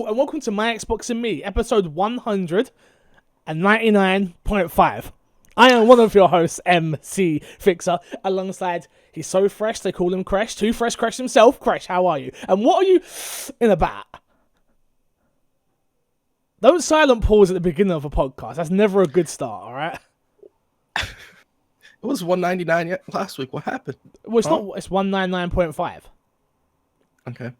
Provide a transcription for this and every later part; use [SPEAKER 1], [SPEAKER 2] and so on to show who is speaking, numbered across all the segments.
[SPEAKER 1] Hello and welcome to My Xbox and Me, episode 199.5. I am one of your hosts, MC Fixer, alongside, he's so fresh, they call him Kresh, Too Fresh Kresh himself. Kresh, how are you? And what are you in about? Don't silent pause at the beginning of a podcast. That's never a good start, alright?
[SPEAKER 2] It was 199 last week. What happened?
[SPEAKER 1] Well, it's not, it's 199.5.
[SPEAKER 2] Okay.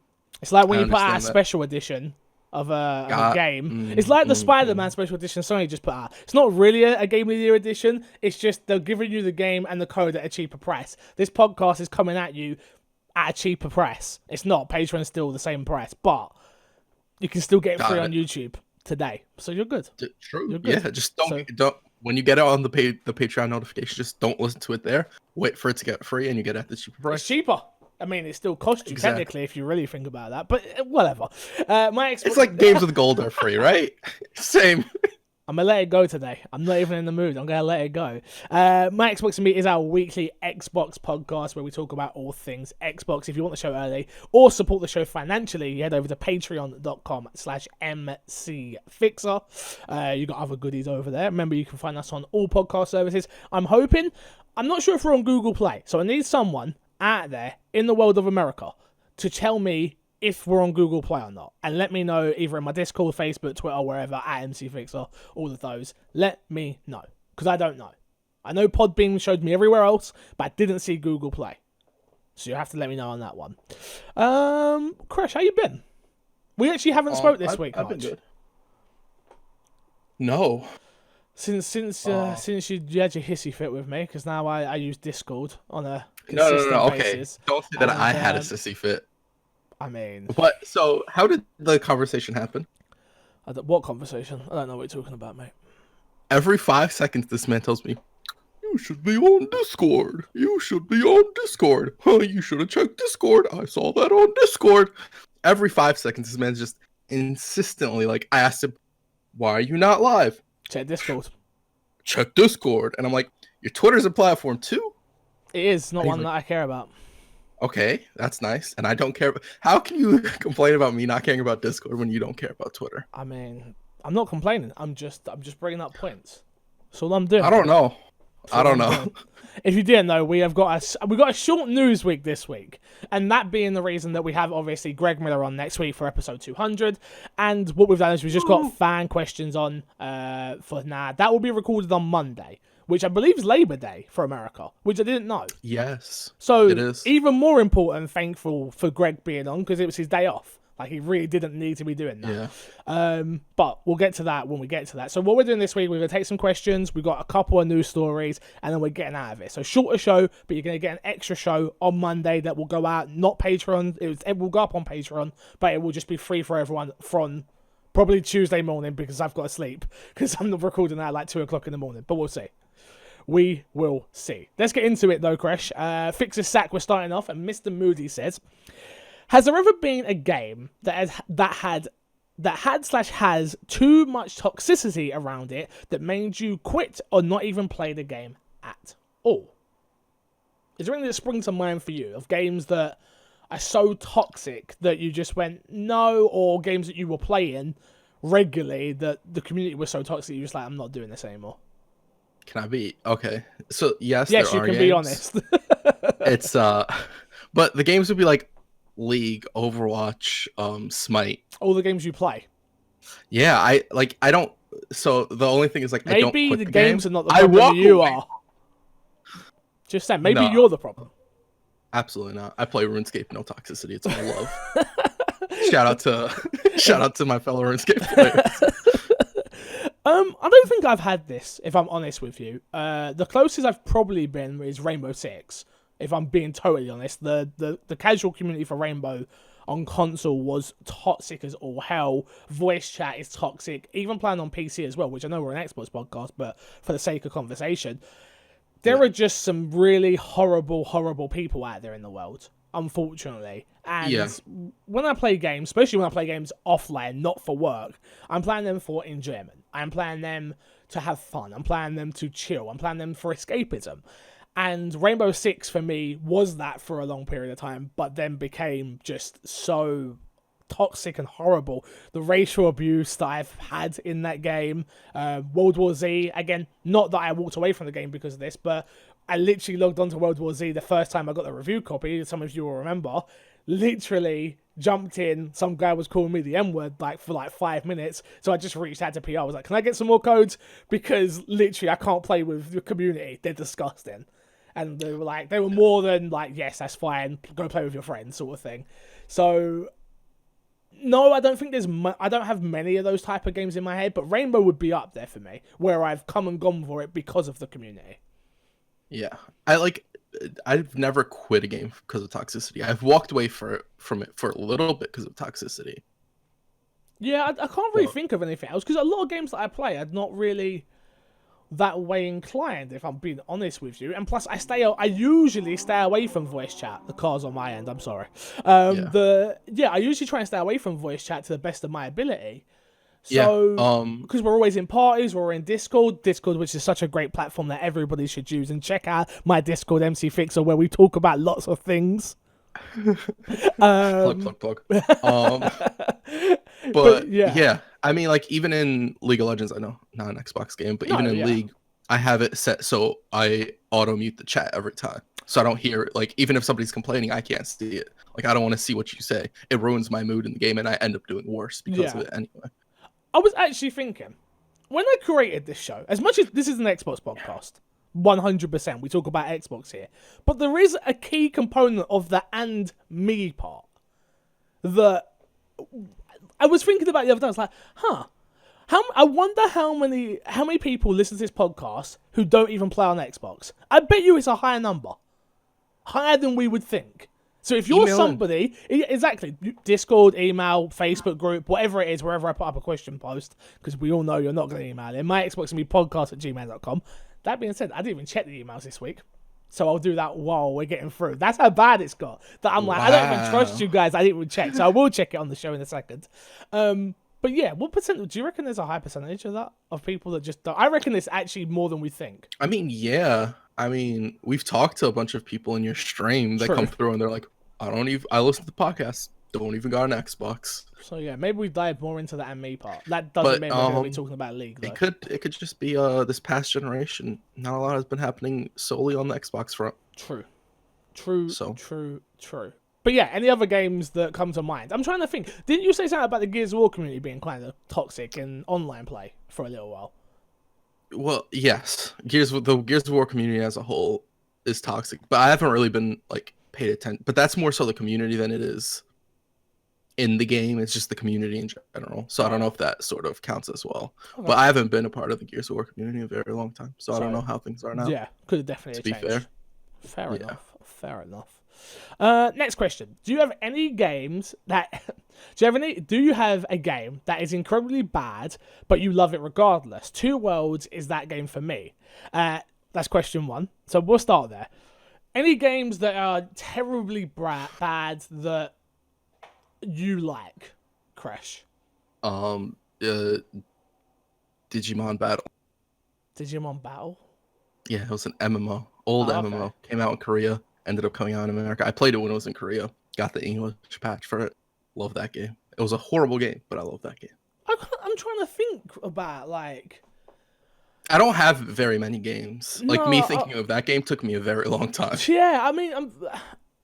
[SPEAKER 1] It's like when
[SPEAKER 2] I
[SPEAKER 1] you put out a
[SPEAKER 2] understand that.
[SPEAKER 1] special edition of a game. It's like the Spider-Man special edition Sony just put out. It's not really a Game of the Year edition. It's just they're giving you the game and the code at a cheaper price. This podcast is coming at you at a cheaper price. It's not. Patreon's still the same price, but you can still get it free on YouTube today. So you're good.
[SPEAKER 2] True.
[SPEAKER 1] You're good.
[SPEAKER 2] Yeah, just don't when you get it on the Patreon notification, just don't listen to it there. Wait for it to get free and you get it at the cheaper price.
[SPEAKER 1] It's cheaper. I mean, it still costs you
[SPEAKER 2] Exactly.
[SPEAKER 1] technically if you really think about that, but whatever. My Xbox...
[SPEAKER 2] It's like games with gold are free, right? Same.
[SPEAKER 1] I'm going to let it go today. I'm not even in the mood. I'm going to let it go. My Xbox and Me is our weekly Xbox podcast where we talk about all things Xbox. If you want the show early or support the show financially, you head over to patreon.com/mcfixer. You got other goodies over there. Remember, you can find us on all podcast services. I'm not sure if we're on Google Play, so I need someone out there in the world of America to tell me if we're on Google Play or not, and let me know either in my Discord, Facebook, Twitter, wherever, at MCFixer, all of those. Let me know, because I don't know. I know Podbean showed me everywhere else, but I didn't see Google Play, so you have to let me know on that one. Kresh, how you been? We actually haven't spoke this week
[SPEAKER 2] I've
[SPEAKER 1] much.
[SPEAKER 2] been good. No.
[SPEAKER 1] Since you had your hissy fit with me, because now I use Discord on a
[SPEAKER 2] No.
[SPEAKER 1] consistent
[SPEAKER 2] Okay.
[SPEAKER 1] basis.
[SPEAKER 2] Don't say that
[SPEAKER 1] And,
[SPEAKER 2] I had a sissy fit.
[SPEAKER 1] I mean,
[SPEAKER 2] But so how did the conversation happen?
[SPEAKER 1] what conversation? I don't know what you're talking about, mate.
[SPEAKER 2] Every 5 seconds this man tells me, "You should be on Discord. You should be on Discord. Huh, you should have checked Discord. I saw that on Discord." Every 5 seconds this man's just insistently like, I asked him, "Why are you not live?"
[SPEAKER 1] Check Discord.
[SPEAKER 2] "Check Discord." And I'm like, "Your Twitter's a platform too?"
[SPEAKER 1] It is not
[SPEAKER 2] He's
[SPEAKER 1] one
[SPEAKER 2] like-
[SPEAKER 1] that I care about.
[SPEAKER 2] Okay, that's nice. And I don't care. How can you complain about me not caring about Discord when you don't care about Twitter?
[SPEAKER 1] I mean, I'm not complaining. I'm just bringing up points. That's all I'm doing.
[SPEAKER 2] I don't know.
[SPEAKER 1] That's all I'm doing. If you didn't know, we got a short news week this week, and that being the reason that we have obviously Greg Miller on next week for episode 200. And what we've done is we've just got fan questions on for now. That will be recorded on Monday, which I believe is Labor Day for America, which I didn't know.
[SPEAKER 2] Yes.
[SPEAKER 1] So
[SPEAKER 2] it is.
[SPEAKER 1] even more important, thankful for Greg being on because it was his day off. Like, he really didn't need to be doing that.
[SPEAKER 2] Yeah.
[SPEAKER 1] But we'll get to that when we get to that. So what we're doing this week, we're going to take some questions. We've got a couple of news stories, and then we're getting out of it. So shorter show, but you're going to get an extra show on Monday that will go out, not Patreon. It will go up on Patreon, but it will just be free for everyone from probably Tuesday morning because I've got to sleep because I'm not recording that at like 2 o'clock in the morning. But we'll see. We will see. Let's get into it though, Kresh. Fixer Sack, we're starting off, and Mr. Moody says, has there ever been a game that had has too much toxicity around it that made you quit or not even play the game at all? Is there anything that springs to mind for you of games that are so toxic that you just went no, or games that you were playing regularly that the community was so toxic you're just like, I'm not doing this anymore?
[SPEAKER 2] Can I be okay? So yes,
[SPEAKER 1] Yes,
[SPEAKER 2] there
[SPEAKER 1] you
[SPEAKER 2] are
[SPEAKER 1] can
[SPEAKER 2] games.
[SPEAKER 1] be honest.
[SPEAKER 2] It's but the games would be like League, Overwatch, Smite.
[SPEAKER 1] All the games you play.
[SPEAKER 2] Yeah, I don't. So the only thing is like I don't
[SPEAKER 1] Maybe
[SPEAKER 2] quit
[SPEAKER 1] the
[SPEAKER 2] the
[SPEAKER 1] games
[SPEAKER 2] game.
[SPEAKER 1] are not the
[SPEAKER 2] I
[SPEAKER 1] problem.
[SPEAKER 2] walk
[SPEAKER 1] You
[SPEAKER 2] away.
[SPEAKER 1] are. Just saying, maybe
[SPEAKER 2] No.
[SPEAKER 1] you're the problem.
[SPEAKER 2] Absolutely not. I play RuneScape, no toxicity. It's all love. shout out to my fellow RuneScape players.
[SPEAKER 1] I don't think I've had this, if I'm honest with you. The closest I've probably been is Rainbow Six, if I'm being totally honest. The casual community for Rainbow on console was toxic as all hell. Voice chat is toxic. Even playing on PC as well, which I know we're an Xbox podcast, but for the sake of conversation, there are just some really horrible, horrible people out there in the world, unfortunately. And when I play games, especially when I play games offline, not for work, I'm playing them for enjoyment. I'm playing them to have fun. I'm playing them to chill. I'm playing them for escapism. And Rainbow Six, for me, was that for a long period of time, but then became just so toxic and horrible. The racial abuse that I've had in that game. World War Z, again, not that I walked away from the game because of this, but I literally logged onto World War Z the first time I got the review copy. Some of you will remember. Literally jumped in. Some guy was calling me the N-word for 5 minutes. So I just reached out to PR. I was like, can I get some more codes? Because literally I can't play with the community. They're disgusting. And they were more than like, yes, that's fine. Go play with your friends sort of thing. So no, I don't think I don't have many of those type of games in my head, but Rainbow would be up there for me, where I've come and gone for it because of the community.
[SPEAKER 2] Yeah. I've never quit a game because of toxicity. I've walked away from it for a little bit because of toxicity.
[SPEAKER 1] Yeah, I can't really think of anything else, because a lot of games that I play are not really that way inclined, if I'm being honest with you. And plus, I usually stay away from voice chat. The car's on my end, I'm sorry. I usually try and stay away from voice chat to the best of my ability. So, because we're always in parties, we're in Discord, which is such a great platform that everybody should use. And check out my Discord, MC Fixer, where we talk about lots of things.
[SPEAKER 2] Plug. But yeah, I mean, like, even in League of Legends, I know not an Xbox game, but even in League, I have it set so I auto mute the chat every time, so I don't hear it. Like, even if somebody's complaining, I can't see it. Like, I don't want to see what you say. It ruins my mood in the game, and I end up doing worse because of it anyway.
[SPEAKER 1] I was actually thinking, when I created this show, as much as this is an Xbox podcast, 100%, we talk about Xbox here, but there is a key component of the and me part that I was thinking about the other day. I was like, I wonder how many people listen to this podcast who don't even play on Xbox. I bet you it's a higher number. Higher than we would think. So if you're somebody, exactly, Discord, email, Facebook group, whatever it is, wherever I put up a question post, because we all know you're not going to email it. My Xbox can be podcast@gmail.com. That being said, I didn't even check the emails this week. So I'll do that while we're getting through. That's how bad it's got. That I'm like, I don't even trust you guys. I didn't even check. So I will check it on the show in a second. But yeah, what percentage? Do you reckon there's a high percentage of that? Of people that just don't? I reckon it's actually more than we think.
[SPEAKER 2] I mean, yeah. I mean, we've talked to a bunch of people in your stream that come through and they're like, I listen to the podcast, don't even got an Xbox.
[SPEAKER 1] So yeah, maybe we dive more into the and me part. That doesn't mean we're going to be talking about League, though.
[SPEAKER 2] It could just be this past generation. Not a lot has been happening solely on the Xbox front.
[SPEAKER 1] True. But yeah, any other games that come to mind? I'm trying to think. Didn't you say something about the Gears of War community being kind of toxic in online play for a little while?
[SPEAKER 2] Well, yes. The Gears of War community as a whole is toxic, but I haven't really been like paid attention. But that's more so the community than it is in the game. It's just the community in general. So I don't know if that sort of counts as well. Okay. But I haven't been a part of the Gears of War community in a very long time, so I don't know how things are now.
[SPEAKER 1] Yeah, could have definitely changed.
[SPEAKER 2] To be
[SPEAKER 1] fair Fair enough. Next question. Do you have any games that do you have a game that is incredibly bad but you love it regardless? Two Worlds is that game for me. That's question one. So we'll start there. Any games that are terribly bad that you like, Crash?
[SPEAKER 2] Digimon Battle.
[SPEAKER 1] Digimon Battle?
[SPEAKER 2] Yeah, it was an MMO. Old MMO. Came out in Korea. Ended up coming out in America. I played it when it was in Korea. Got the English patch for it. Love that game. It was a horrible game, but I love that game.
[SPEAKER 1] I'm trying to think about, like...
[SPEAKER 2] I don't have very many games. Like, me thinking of that game took me a very long time.
[SPEAKER 1] Yeah, I mean,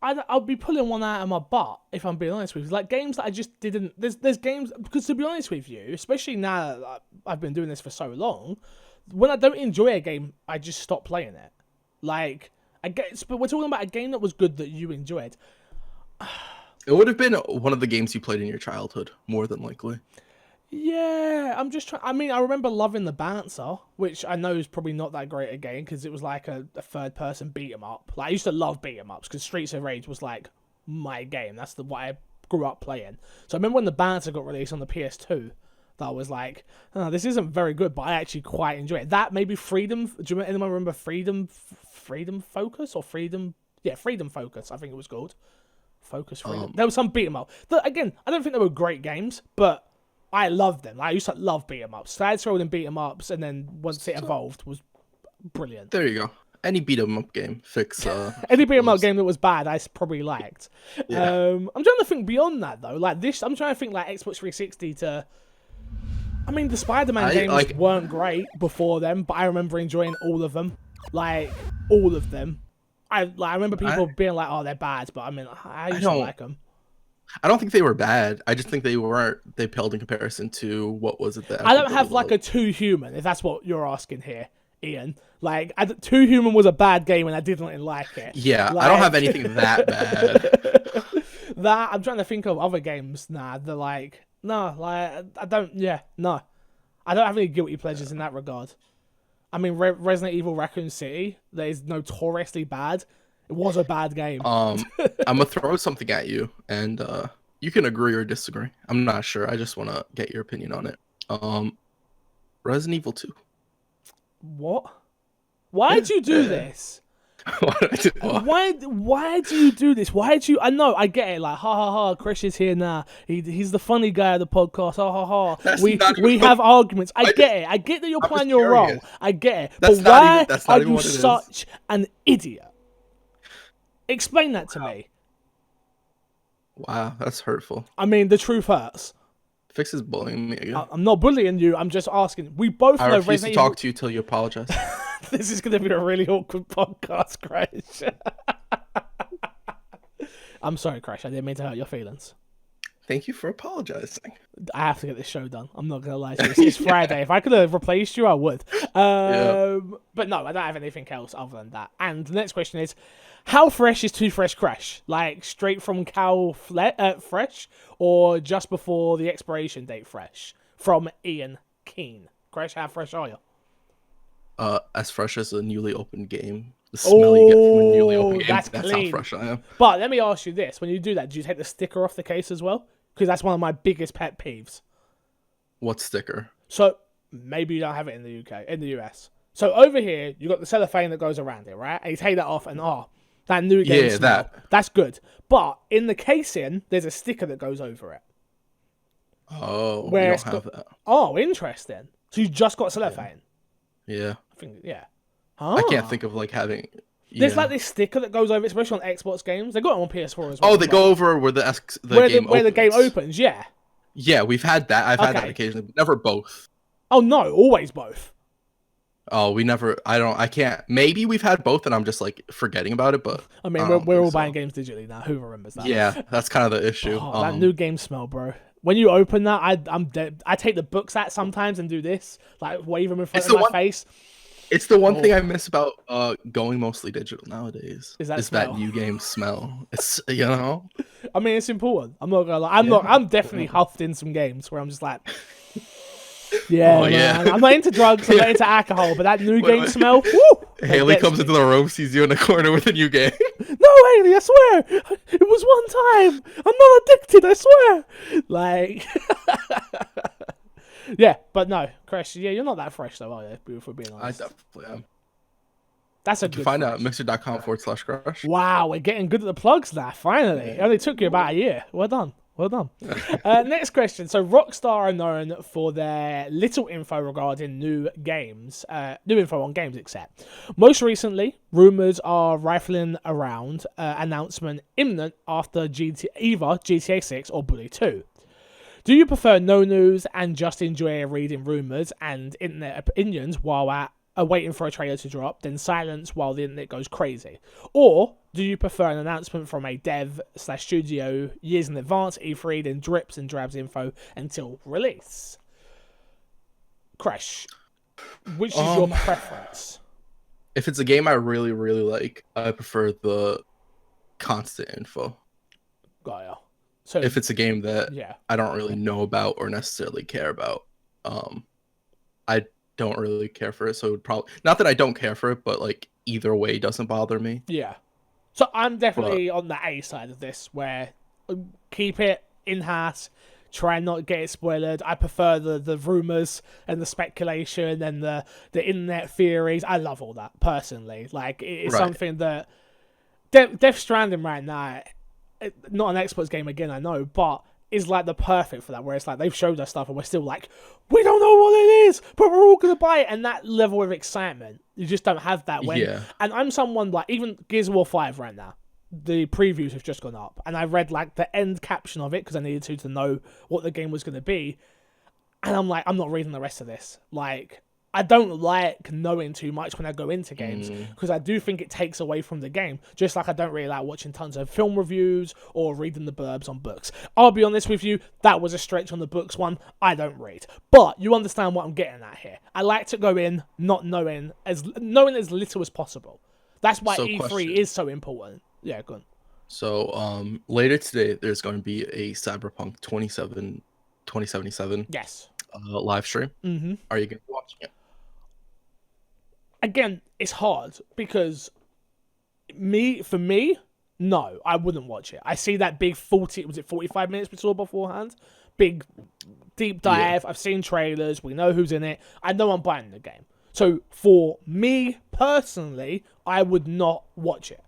[SPEAKER 1] I'll be pulling one out of my butt, if I'm being honest with you. Like, games that I just didn't... There's games... Because, to be honest with you, especially now that I've been doing this for so long, when I don't enjoy a game, I just stop playing it. Like... but we're talking about a game that was good that you enjoyed.
[SPEAKER 2] It would have been one of the games you played in your childhood, more than likely.
[SPEAKER 1] Yeah, I'm just trying. I mean, I remember loving The Bouncer, which I know is probably not that great a game because it was like a third-person beat-em-up. Like, I used to love beat-em-ups because Streets of Rage was like my game. That's what I grew up playing. So I remember when The Bouncer got released on the PS2, that I was like, oh, this isn't very good, but I actually quite enjoy it. That, maybe Freedom. Do anyone remember Freedom Focus or Freedom? Yeah, Freedom Focus, I think it was called. Focus Freedom. There was some beat 'em up. Again, I don't think they were great games, but I loved them. I used to love beat 'em ups. Side scrolling beat 'em ups, and then once it evolved, was brilliant.
[SPEAKER 2] There you go. Any beat 'em up game. Fix
[SPEAKER 1] Any beat 'em up
[SPEAKER 2] those.
[SPEAKER 1] game that was bad, I probably liked.
[SPEAKER 2] Yeah.
[SPEAKER 1] I'm trying to think beyond that though. Like this, I'm trying to think like Xbox 360 to. I mean, the Spider-Man games weren't great before them, but I remember enjoying all of them. Like all of them. I remember people being like, "Oh, they're bad," but I mean, I used to like them.
[SPEAKER 2] I don't think they were bad. I just think they weren't. They paled in comparison to what was it that
[SPEAKER 1] I don't have like a Too Human, if that's what you're asking here, Ian. Like, Too Human was a bad game and I didn't like it.
[SPEAKER 2] Yeah,
[SPEAKER 1] like,
[SPEAKER 2] I don't have anything that bad.
[SPEAKER 1] That I'm trying to think of other games. Nah, they're like no, like I don't. Yeah, no, I don't have any guilty pleasures in that regard. I mean, Resident Evil Raccoon City, that is notoriously bad. It was a bad game.
[SPEAKER 2] I'm gonna throw something at you, and you can agree or disagree. I'm not sure. I just want to get your opinion on it. Resident Evil 2.
[SPEAKER 1] What? Why do you do this? Why do you do this? Why do you? I know, I get it. Like, ha ha ha, Chris is here now. He's the funny guy of the podcast. Ha ha ha. We have arguments. I get it. I get that you're playing your role. I get it. But why are you such an idiot? Explain that to me.
[SPEAKER 2] Wow, that's hurtful.
[SPEAKER 1] I mean, the truth hurts.
[SPEAKER 2] Fix is bullying me again.
[SPEAKER 1] I'm not bullying you. I'm just asking. We both know
[SPEAKER 2] I refuse to talk to you till you apologize.
[SPEAKER 1] This is going to be a really awkward podcast, Crash. I'm sorry, Crash. I didn't mean to hurt your feelings.
[SPEAKER 2] Thank you for apologizing.
[SPEAKER 1] I have to get this show done. I'm not going to lie to you. It's Friday. If I could have replaced you, I would. But no, I don't have anything else other than that. And the next question is, how fresh is Too Fresh Crash? Like, straight from cow fresh, or just before the expiration date fresh? From Ian Keane. Crash, how fresh are you?
[SPEAKER 2] As fresh as a newly opened game. The smell you get from a newly opened game. That's clean. How fresh I am.
[SPEAKER 1] But let me ask you this. When you do that, do you take the sticker off the case as well? Because that's one of my biggest pet peeves.
[SPEAKER 2] What sticker?
[SPEAKER 1] So, maybe you don't have it in the UK, in the US. So, over here, you got the cellophane that goes around it, right? And you take that off and, that new game smell. That's good. But in the casing, there's a sticker that goes over it.
[SPEAKER 2] Oh, we don't have that.
[SPEAKER 1] Oh, interesting. So, you just got cellophane?
[SPEAKER 2] Yeah.
[SPEAKER 1] I think, yeah.
[SPEAKER 2] I can't think of like having. Yeah.
[SPEAKER 1] There's like this sticker that goes over, especially on Xbox games. They got it on PS4 as well.
[SPEAKER 2] Oh, they go over where the game
[SPEAKER 1] opens. Yeah.
[SPEAKER 2] Yeah, we've had that. I've had that occasionally, but never both.
[SPEAKER 1] Oh no, always both.
[SPEAKER 2] Oh, we never. I can't. Maybe we've had both, and I'm just like forgetting about it. But
[SPEAKER 1] I mean, we're all buying games digitally now. Who remembers that?
[SPEAKER 2] Yeah, that's kind of the issue.
[SPEAKER 1] That new game smell, bro. When you open that, I'm dead. I take the books out sometimes and do this, like wave them in front of my face.
[SPEAKER 2] It's the one thing I miss about going mostly digital nowadays. Is that new game smell? It's
[SPEAKER 1] I mean, it's important. I'm not gonna lie. I'm definitely huffed in some games where I'm just like, man. I'm not into drugs. I'm not into alcohol, but that new game smell. Woo,
[SPEAKER 2] Haley comes into the room, sees you in the corner with a new game.
[SPEAKER 1] No, Haley, I swear, it was one time. I'm not addicted. I swear. Like. Yeah, but no, Crash. Yeah, you're not that fresh though, are you? If we're being honest,
[SPEAKER 2] I definitely am.
[SPEAKER 1] That's a
[SPEAKER 2] good. You find out mixer.com/crash.
[SPEAKER 1] Wow, we're getting good at the plugs now. Finally, it only took you about a year. Well done. Next question. So, Rockstar are known for their little info regarding new info on games, except most recently, rumors are rifling around announcement imminent after either GTA 6 or Bully 2. Do you prefer no news and just enjoy reading rumours and internet opinions while waiting for a trailer to drop, then silence while the internet goes crazy? Or do you prefer an announcement from a dev/studio years in advance, E3, then drips and drabs info until release? Crash, which is your preference?
[SPEAKER 2] If it's a game I really, really like, I prefer the constant info.
[SPEAKER 1] Got ya. So
[SPEAKER 2] if it's a game that I don't really know about or necessarily care about, I don't really care for it. So it would probably, not that I don't care for it, but like either way doesn't bother me.
[SPEAKER 1] Yeah. So I'm definitely on the A side of this, where keep it in-house, try and not get it spoiled. I prefer the rumors and the speculation and the internet theories. I love all that, personally. Like, it's something that Death Stranding right now, not an Xbox game again, I know, but is like the perfect for that, where it's like they've showed us stuff and we're still like, we don't know what it is, but we're all gonna buy it. And that level of excitement, you just don't have that when.
[SPEAKER 2] Yeah.
[SPEAKER 1] And I'm someone like, even Gears of War 5 right now, the previews have just gone up, and I read like the end caption of it because I needed to know what the game was gonna be, and I'm like, I'm not reading the rest of this. Like, I don't like knowing too much when I go into games because I do think it takes away from the game. Just like I don't really like watching tons of film reviews or reading the blurbs on books. I'll be honest with you, that was a stretch on the books one. I don't read, but you understand what I'm getting at here. I like to go in not knowing as little as possible. That's why E3 is so important. Yeah, go on.
[SPEAKER 2] So later today, there's going to be a Cyberpunk 2077
[SPEAKER 1] Yes.
[SPEAKER 2] live stream.
[SPEAKER 1] Mm-hmm.
[SPEAKER 2] Are you going to be watching it?
[SPEAKER 1] Again, it's hard because for me, no, I wouldn't watch it. I see that big 45 minutes we saw beforehand? Big deep dive. Yeah. I've seen trailers. We know who's in it. I know I'm buying the game. So for me personally, I would not watch it.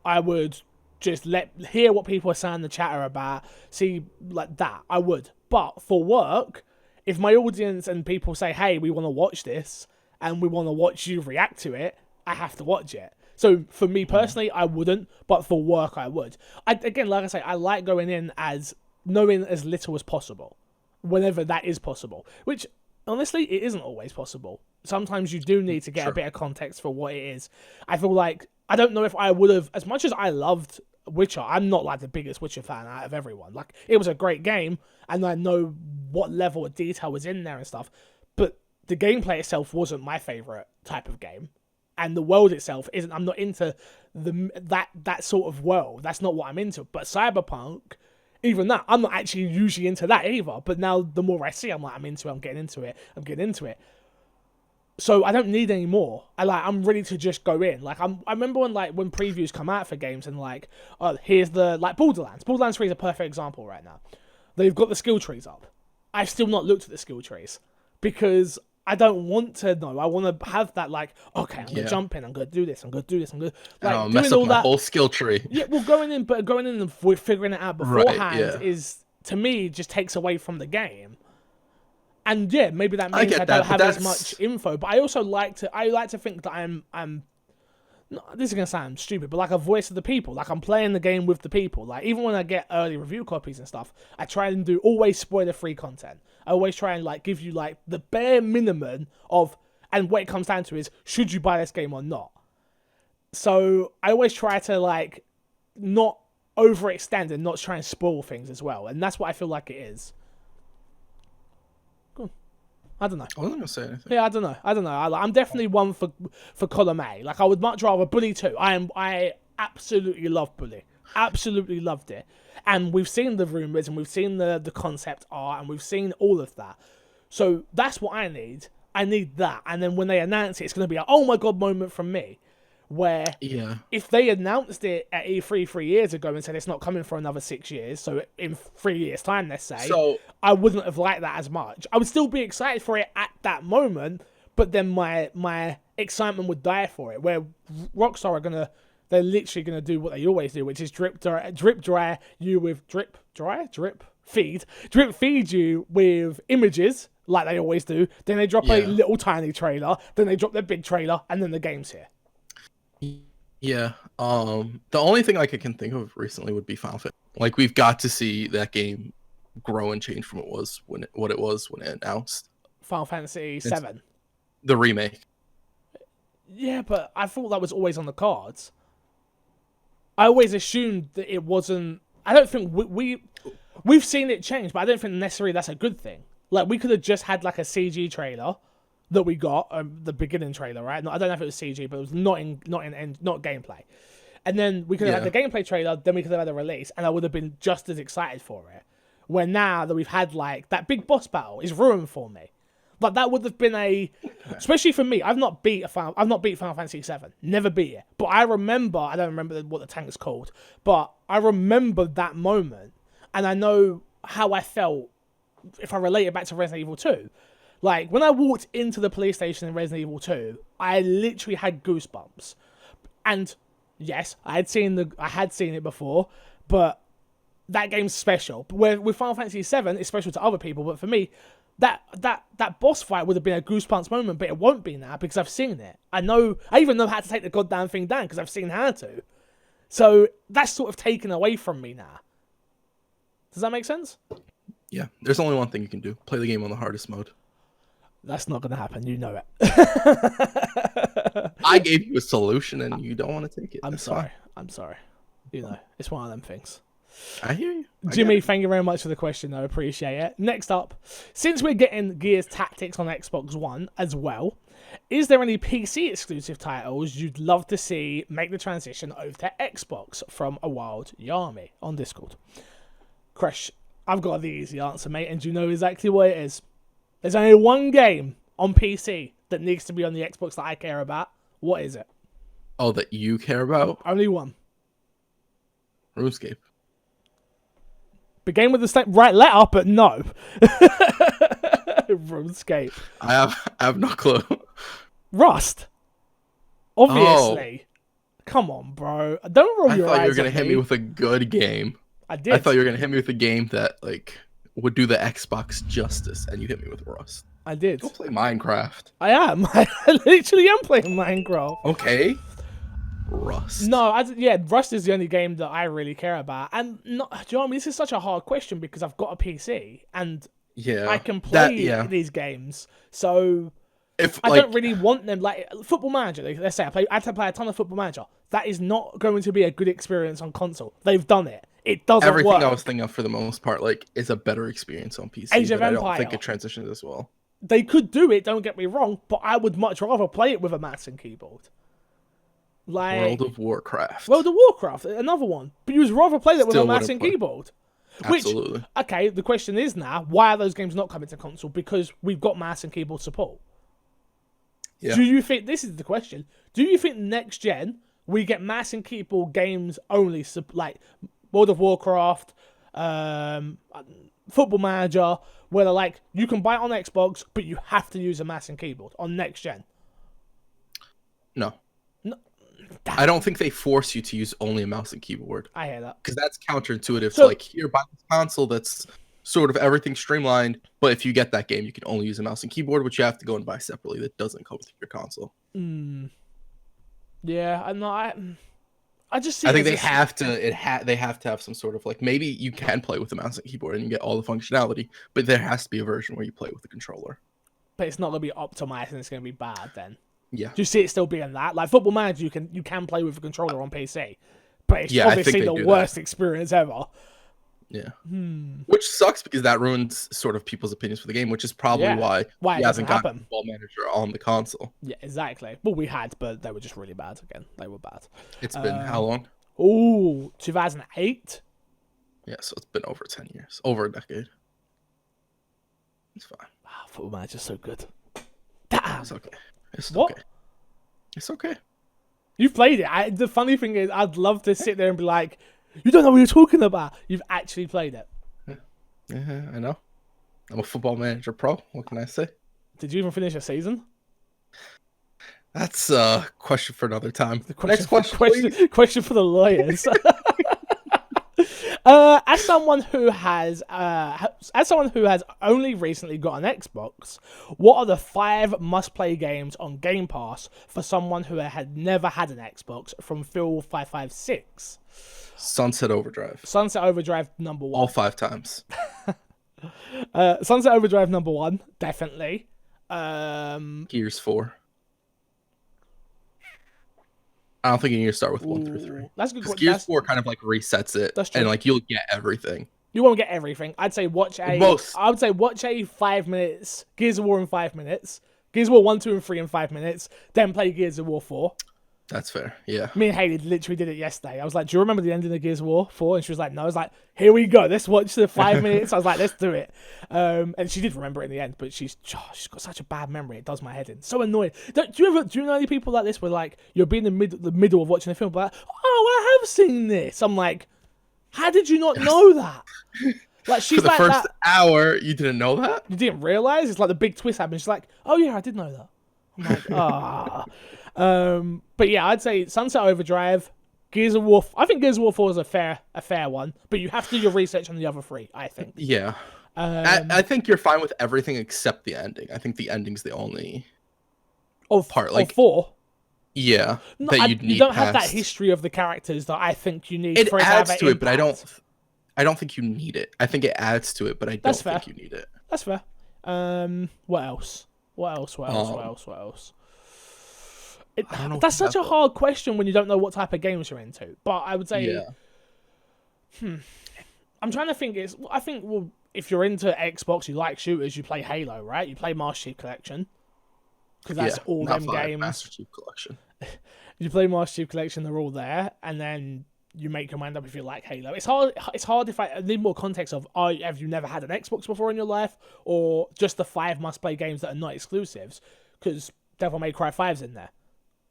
[SPEAKER 1] I would just hear what people are saying in the chatter about, see like that. I would. But for work, if my audience and people say, hey, we want to watch this, and we want to watch you react to it, I have to watch it. So for me personally, I wouldn't, but for work, I would. Again, like I say, I like going in as knowing as little as possible, whenever that is possible, which honestly, it isn't always possible. Sometimes you do need to get a bit of context for what it is. I feel like, I don't know if I would have, as much as I loved Witcher, I'm not like the biggest Witcher fan out of everyone. Like, it was a great game, and I know what level of detail was in there and stuff, but the gameplay itself wasn't my favorite type of game, and the world itself isn't. I'm not into that sort of world. That's not what I'm into. But Cyberpunk, even that, I'm not actually usually into that either. But now the more I see, I'm like, I'm getting into it. So I don't need any more. I'm ready to just go in. Like, I remember when previews come out for games and like, oh, here's the Borderlands. Borderlands 3 is a perfect example right now. They've got the skill trees up. I've still not looked at the skill trees because I don't want to know. I want to have that, like, okay, I'm going to jump in. I'm going to do this. I'm going to do this. I'm going to, like,
[SPEAKER 2] mess up my whole skill tree.
[SPEAKER 1] Yeah, well, going in and figuring it out beforehand is, to me, just takes away from the game. And yeah, maybe that means I don't have as much info. But I also like to think that I'm this is going to sound stupid, but like a voice of the people. Like, I'm playing the game with the people. Like, even when I get early review copies and stuff, I try and do always spoiler-free content. I always try and like give you like the bare minimum of, and what it comes down to is, should you buy this game or not? So I always try to like not overextend and not try and spoil things as well. And that's what I feel like it is. I don't know.
[SPEAKER 2] I wasn't gonna say anything.
[SPEAKER 1] Yeah, I don't know. I'm definitely one for column A. Like, I would much rather Bully 2. I absolutely love Bully. Absolutely loved it. And we've seen the rumours and we've seen the concept art and we've seen all of that. So that's what I need. I need that. And then when they announce it, it's going to be a oh my god moment from me. Where if they announced it at E3 3 years ago and said it's not coming for another 6 years, so in 3 years' time, let's say, I wouldn't have liked that as much. I would still be excited for it at that moment, but then my excitement would die for it. Where Rockstar they're literally gonna do what they always do, which is drip feed you with images like they always do. Then they drop a little tiny trailer, then they drop their big trailer, and then the game's here.
[SPEAKER 2] Yeah. The only thing I can think of recently would be Final Fantasy. Like, we've got to see that game grow and change from what it was when it announced.
[SPEAKER 1] Final Fantasy 7.
[SPEAKER 2] The remake.
[SPEAKER 1] Yeah, but I thought that was always on the cards. I always assumed that it wasn't. I don't think we've seen it change, but I don't think necessarily that's a good thing. Like, we could have just had like a CG trailer that we got, the beginning trailer, right? I don't know if it was CG, but it was not gameplay. And then we could have had the gameplay trailer, then we could have had a release, and I would have been just as excited for it. Where now that we've had like that big boss battle is ruined for me. Like, that would have been especially for me. I've not beat Final Fantasy 7, never beat it. But I don't remember what the tank's called, but I remember that moment, and I know how I felt if I relate it back to Resident Evil 2. Like, when I walked into the police station in Resident Evil 2, I literally had goosebumps. And yes, I had seen it before, but that game's special. But where with Final Fantasy VII, it's special to other people. But for me, that boss fight would have been a goosebumps moment, but it won't be now because I've seen it. I even know how to take the goddamn thing down because I've seen how to. So that's sort of taken away from me now. Does that make sense?
[SPEAKER 2] Yeah, there's only one thing you can do: play the game on the hardest mode.
[SPEAKER 1] That's not going to happen. You know it.
[SPEAKER 2] I gave you a solution, and you don't want to take it.
[SPEAKER 1] I'm sorry. I'm sorry. You know, it's one of them things.
[SPEAKER 2] I hear you.
[SPEAKER 1] Jimmy, thank you very much for the question, though. Appreciate it. Next up, since we're getting Gears Tactics on Xbox One as well, is there any PC exclusive titles you'd love to see make the transition over to Xbox? From a Wild Yami on Discord. Crash, I've got the easy answer, mate, and you know exactly what it is. There's only one game on PC that needs to be on the Xbox that I care about. What is it?
[SPEAKER 2] Oh, that you care about?
[SPEAKER 1] Only one.
[SPEAKER 2] RuneScape.
[SPEAKER 1] Began with the right letter, but no. RuneScape.
[SPEAKER 2] I have no clue.
[SPEAKER 1] Rust. Obviously. Oh. Come on, bro. Don't roll your eyes.
[SPEAKER 2] I thought you were gonna hit me with a good game.
[SPEAKER 1] I did.
[SPEAKER 2] I thought you were gonna hit me with a game that would do the Xbox justice, and you hit me with Rust.
[SPEAKER 1] I did.
[SPEAKER 2] Go play Minecraft.
[SPEAKER 1] I am. I literally am playing Minecraft.
[SPEAKER 2] Okay. Rust.
[SPEAKER 1] No, Rust is the only game that I really care about. And do you know what I mean? This is such a hard question because I've got a PC and I can play these games. So I don't really want them like Football Manager. Let's say I had to play a ton of Football Manager. That is not going to be a good experience on console. They've done it. It doesn't work.
[SPEAKER 2] Everything I was thinking of for the most part, is a better experience on PC.
[SPEAKER 1] Age of
[SPEAKER 2] I
[SPEAKER 1] Empire.
[SPEAKER 2] don't think it transitions as well.
[SPEAKER 1] They could do it, don't get me wrong, but I would much rather play it with a mouse and keyboard.
[SPEAKER 2] World of Warcraft.
[SPEAKER 1] World of Warcraft, another one. But you would rather play that with a mouse and keyboard.
[SPEAKER 2] Absolutely.
[SPEAKER 1] Okay, the question is now, why are those games not coming to console? Because we've got mouse and keyboard support. Yeah. Do you think, this is the question, do you think next gen, we get mouse and keyboard games only, like World of Warcraft, Football Manager, where they're like, you can buy it on Xbox, but you have to use a mouse and keyboard on next gen?
[SPEAKER 2] No. I don't think they force you to use only a mouse and keyboard.
[SPEAKER 1] I hear that.
[SPEAKER 2] Because that's counterintuitive to here, buy this console that's sort of everything streamlined, but if you get that game, you can only use a mouse and keyboard, which you have to go and buy separately. That doesn't come with your console.
[SPEAKER 1] Yeah, I just see
[SPEAKER 2] I think they have to have some sort of maybe you can play with the mouse and keyboard and you get all the functionality, but there has to be a version where you play with the controller.
[SPEAKER 1] But it's not going to be optimized and it's going to be bad then.
[SPEAKER 2] Yeah.
[SPEAKER 1] Do you see it still being that? Like Football Manager, you can play with a controller on PC, but it's obviously the worst experience ever.
[SPEAKER 2] Yeah. Which sucks because that ruins sort of people's opinions for the game, which is probably why
[SPEAKER 1] it hasn't
[SPEAKER 2] gotten Football Manager on the console.
[SPEAKER 1] Yeah, exactly. Well, we had, but they were just really bad again. They were bad.
[SPEAKER 2] It's been how long?
[SPEAKER 1] 2008?
[SPEAKER 2] Yeah, so it's been over 10 years. Over a decade. It's fine.
[SPEAKER 1] Wow, Football Manager's so good.
[SPEAKER 2] Damn. It's okay. It's okay.
[SPEAKER 1] You've played it. The funny thing is, I'd love to sit there and be like, you don't know what you're talking about. You've actually played it.
[SPEAKER 2] Yeah, I know. I'm a Football Manager pro. What can I say?
[SPEAKER 1] Did you even finish a season?
[SPEAKER 2] That's a question for another time.
[SPEAKER 1] Next question for the lawyers. As someone who has only recently got an Xbox, what are the 5 must-play games on Game Pass for someone who had never had an Xbox? From Phil556.
[SPEAKER 2] Sunset Overdrive.
[SPEAKER 1] Sunset Overdrive number 1.
[SPEAKER 2] All 5 times.
[SPEAKER 1] Sunset Overdrive number 1, definitely.
[SPEAKER 2] Gears 4. I don't think you need to start with 1 through 3.
[SPEAKER 1] That's good.
[SPEAKER 2] Gears 4 kind of resets it, and you'll get everything.
[SPEAKER 1] You won't get everything. I'd say watch a 5 minutes Gears of War in 5 minutes. Gears of War 1, 2, and 3 in 5 minutes. Then play Gears of War 4.
[SPEAKER 2] That's fair. Yeah.
[SPEAKER 1] Me and Haley literally did it yesterday. I was like, "Do you remember the ending of Gears of War 4?" And she was like, "No." I was like, "Here we go. Let's watch the 5 minutes." I was like, "Let's do it." And she did remember it in the end, but she's got such a bad memory. It does my head in. So annoying. Do you know any people like this where you'll be in the middle of watching a film, but I have seen this. I'm like, how did you not know that? She's
[SPEAKER 2] for the first hour, you didn't know that?
[SPEAKER 1] You didn't realize? It's like the big twist happened. She's like, "Oh yeah, I did know that." I'm like, but yeah, I'd say Sunset Overdrive, Gears of War. I think Gears of War 4 is a fair one, but you have to do your research on the other three. I think.
[SPEAKER 2] Yeah. I think you're fine with everything except the ending. I think the ending's the only part. Like
[SPEAKER 1] of 4.
[SPEAKER 2] Yeah,
[SPEAKER 1] No,
[SPEAKER 2] that you'd need
[SPEAKER 1] you don't have that
[SPEAKER 2] past.
[SPEAKER 1] history of the characters that I think you need.
[SPEAKER 2] It
[SPEAKER 1] for it
[SPEAKER 2] adds
[SPEAKER 1] to, have
[SPEAKER 2] to it, but
[SPEAKER 1] impact.
[SPEAKER 2] I don't think you need it. I think it adds to it, but I don't think you need it.
[SPEAKER 1] That's fair. What else? What else? That's such a hard question when you don't know what type of games you're into. But I would say, I'm trying to think. I think if you're into Xbox, you like shooters, you play Halo, right? You play Master Chief Collection. Because that's all them games.
[SPEAKER 2] Master Chief Collection.
[SPEAKER 1] You play Master Chief Collection, they're all there, and then you make your mind up if you like Halo. It's hard if I need more context of have you never had an Xbox before in your life, or just the 5 must-play games that are not exclusives? Because Devil May Cry 5's in there.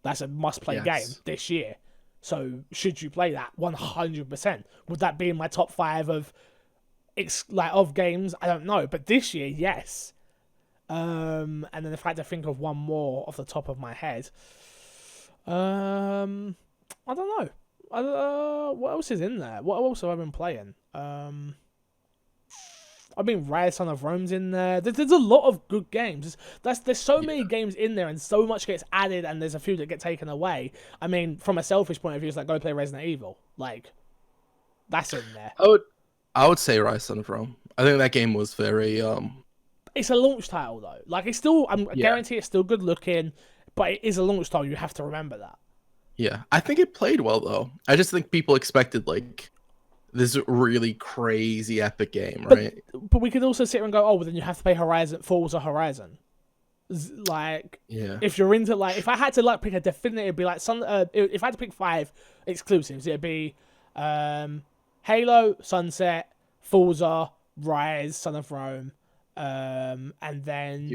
[SPEAKER 1] That's a must-play game this year. So should you play that? 100%. Would that be in my top 5 of games? I don't know, but this year, yes. And then if I had to think of one more off the top of my head, I don't know. What else is in there? What else have I been playing? Rise Son of Rome's in there. There's a lot of good games. There's so many games in there, and so much gets added, and there's a few that get taken away. I mean, from a selfish point of view, it's like go play Resident Evil. Like, that's in there.
[SPEAKER 2] I would say Rise Son of Rome. I think that game was very
[SPEAKER 1] It's a launch title though. Like it's still, I guarantee it's still good looking, but it is a launch title. You have to remember that.
[SPEAKER 2] Yeah, I think it played well though. I just think people expected like this really crazy epic game, right?
[SPEAKER 1] But we could also sit here and go, oh, well, then you have to play Forza Horizon. Like, if you're into if I had to pick a definitive, it'd be like if I had to pick 5 exclusives, it'd be Halo, Sunset, Forza, Rise, Son of Rome. And then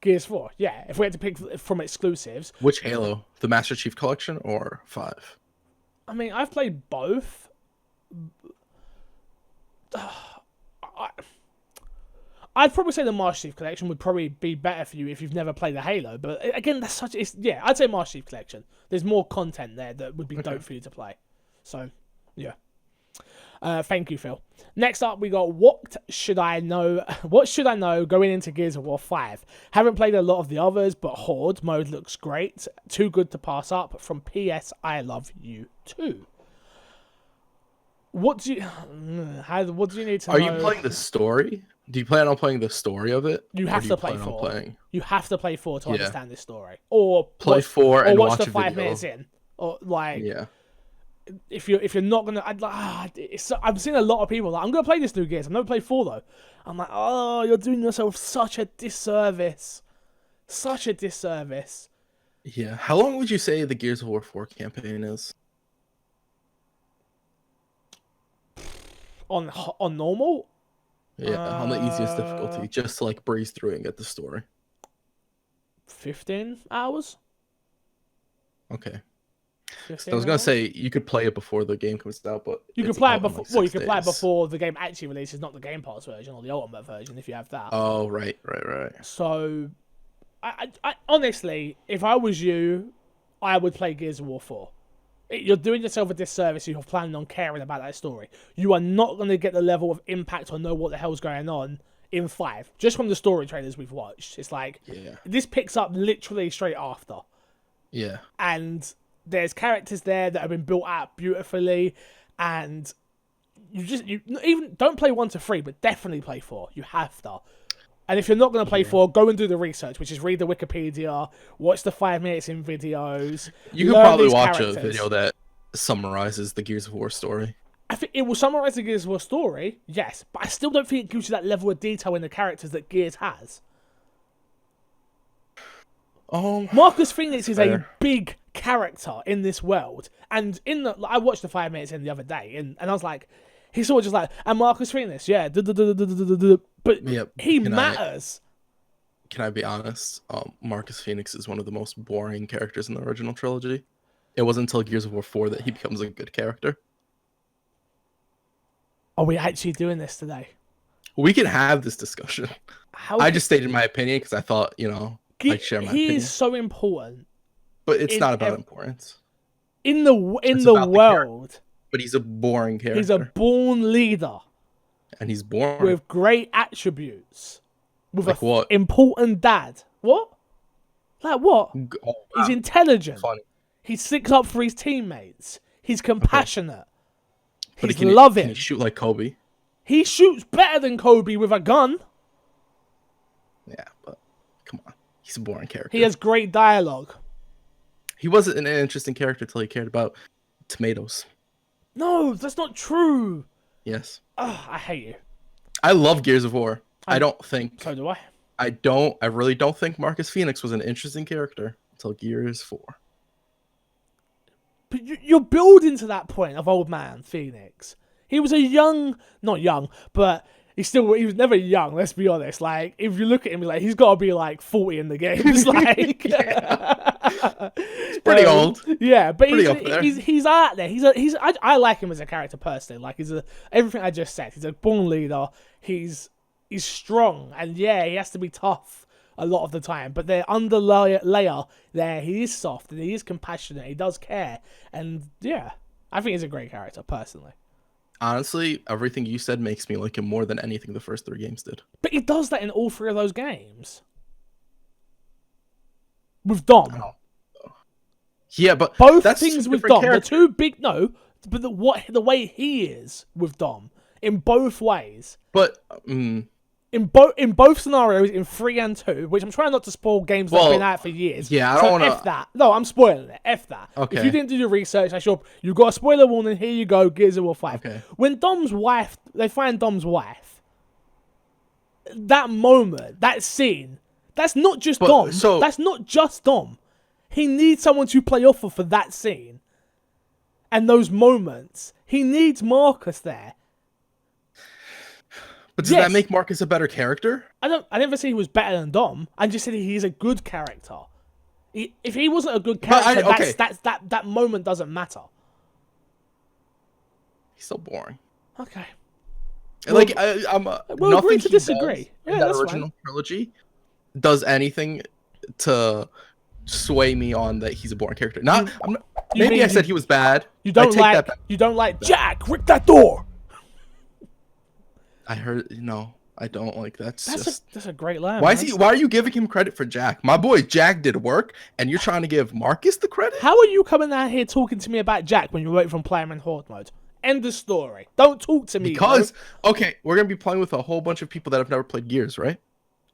[SPEAKER 1] Gears 4, yeah. If we had to pick from exclusives,
[SPEAKER 2] which Halo, the Master Chief Collection or 5?
[SPEAKER 1] I mean, I've played both. I'd probably say the Master Chief Collection would probably be better for you if you've never played a Halo. But again, I'd say Master Chief Collection. There's more content there that would be dope for you to play. So, yeah. Thank you, Phil. Next up, we got what should I know going into Gears of War 5? Haven't played a lot of the others, but Horde mode looks great. Too good to pass up. From PS, I love you too. What do you need to know?
[SPEAKER 2] Are you playing the story? Do you plan on playing the story of it?
[SPEAKER 1] You have to play 4. You have to play 4 to understand this story. Or
[SPEAKER 2] play 4 and
[SPEAKER 1] watch
[SPEAKER 2] watch
[SPEAKER 1] the 5 minutes in. Or if you're not gonna, I'm seeing a lot of people like, I'm gonna play this new Gears. I've never played 4 though. I'm like, oh, you're doing yourself such a disservice.
[SPEAKER 2] Yeah. How long would you say the Gears of War 4 campaign is?
[SPEAKER 1] On normal?
[SPEAKER 2] Yeah, on the easiest difficulty, just to like breeze through and get the story.
[SPEAKER 1] 15 hours.
[SPEAKER 2] Okay. So I was gonna say you could play it before the game comes out, but
[SPEAKER 1] you could play it before. Well, you could play it before the game actually releases, not the Game Pass version or the Ultimate version, if you have that.
[SPEAKER 2] Oh, right.
[SPEAKER 1] So, I honestly, if I was you, I would play Gears of War 4. You're doing yourself a disservice if you're planning on caring about that story. You are not going to get the level of impact or know what the hell's going on in 5. Just from the story trailers we've watched. It's like, this picks up literally straight after.
[SPEAKER 2] Yeah.
[SPEAKER 1] And there's characters there that have been built out beautifully, and you even don't play 1 to 3, but definitely play 4. You have to. And if you're not going to play 4, go and do the research, which is read the Wikipedia, watch the 5 minutes in videos.
[SPEAKER 2] You could probably watch a video that summarizes the Gears of War story.
[SPEAKER 1] I think it will summarize the Gears of War story, yes, but I still don't think it gives you that level of detail in the characters that Gears has. Marcus Phoenix is a big character in this world, and I watched the 5 minutes in the other day, and I was like, he's sort of just like, and Marcus Phoenix, but he matters.
[SPEAKER 2] Can I be honest? Marcus Phoenix is one of the most boring characters in the original trilogy. It wasn't until Gears of War 4 that he becomes a good character.
[SPEAKER 1] Are we actually doing this today?
[SPEAKER 2] We can have this discussion. I just stated my opinion because I thought, I'd share my opinion.
[SPEAKER 1] He is so important.
[SPEAKER 2] But it's not about importance.
[SPEAKER 1] in the
[SPEAKER 2] about the
[SPEAKER 1] world.
[SPEAKER 2] But he's a boring character.
[SPEAKER 1] He's a born leader.
[SPEAKER 2] And he's boring.
[SPEAKER 1] With great attributes. With
[SPEAKER 2] like what?
[SPEAKER 1] Important dad. What? Like what?
[SPEAKER 2] Oh, wow.
[SPEAKER 1] He's intelligent.
[SPEAKER 2] Funny.
[SPEAKER 1] He sticks up for his teammates. He's compassionate.
[SPEAKER 2] But
[SPEAKER 1] He's loving.
[SPEAKER 2] Can he shoot like Kobe?
[SPEAKER 1] He shoots better than Kobe with a gun.
[SPEAKER 2] Yeah, but come on. He's a boring character.
[SPEAKER 1] He has great dialogue.
[SPEAKER 2] He wasn't an interesting character until he cared about tomatoes.
[SPEAKER 1] No, that's not true.
[SPEAKER 2] Yes.
[SPEAKER 1] Ugh, I hate you.
[SPEAKER 2] I love Gears of War. I don't think...
[SPEAKER 1] So do I.
[SPEAKER 2] I really don't think Marcus Phoenix was an interesting character until Gears 4.
[SPEAKER 1] But you're building to that point of old man Phoenix. He was not young, but he was never young, let's be honest. Like, if you look at him, like, he's got to be like 40 in the game. It's like...
[SPEAKER 2] He's pretty old.
[SPEAKER 1] Yeah, but
[SPEAKER 2] pretty
[SPEAKER 1] he's out there. I like him as a character personally. Like, everything I just said. He's a born leader. He's strong, and yeah, he has to be tough a lot of the time. But the layer there, he is soft and he is compassionate. He does care, and yeah, I think he's a great character personally.
[SPEAKER 2] Honestly, everything you said makes me like him more than anything the first 3 games did.
[SPEAKER 1] But he does that in all 3 of those games with Dom.
[SPEAKER 2] Yeah, but
[SPEAKER 1] both
[SPEAKER 2] that's
[SPEAKER 1] things with Dom. The two big but the way he is with Dom in both ways.
[SPEAKER 2] But
[SPEAKER 1] in both scenarios, in 3 and 2, which I'm trying not to spoil games that have been out for years.
[SPEAKER 2] Yeah, I don't want to.
[SPEAKER 1] F that. No, I'm spoiling it. F that.
[SPEAKER 2] Okay.
[SPEAKER 1] If you didn't do your research, you've got a spoiler warning. Here you go. Gears of War 5.
[SPEAKER 2] Okay.
[SPEAKER 1] When they find Dom's wife. That moment, that scene, that's not just Dom. That's not just Dom. He needs someone to play off of for that scene. And those moments. He needs Marcus there.
[SPEAKER 2] But does that make Marcus a better character?
[SPEAKER 1] I never said he was better than Dom. I just said he's a good character. If he wasn't a good character, that moment doesn't matter.
[SPEAKER 2] He's so boring.
[SPEAKER 1] Okay.
[SPEAKER 2] Like
[SPEAKER 1] we'll
[SPEAKER 2] nothing
[SPEAKER 1] agree to disagree.
[SPEAKER 2] In that original trilogy does anything to sway me on that he's a boring character. Maybe I said he was bad.
[SPEAKER 1] You don't like Jack. Rip that door.
[SPEAKER 2] I heard, I don't like that's
[SPEAKER 1] a great line.
[SPEAKER 2] Why are you giving him credit for Jack? My boy Jack did work, and you're trying to give Marcus the credit?
[SPEAKER 1] How are you coming out here talking to me about Jack when you're waiting from playing in Horde mode? End of story. Don't talk to me.
[SPEAKER 2] Because we're gonna be playing with a whole bunch of people that have never played Gears, right?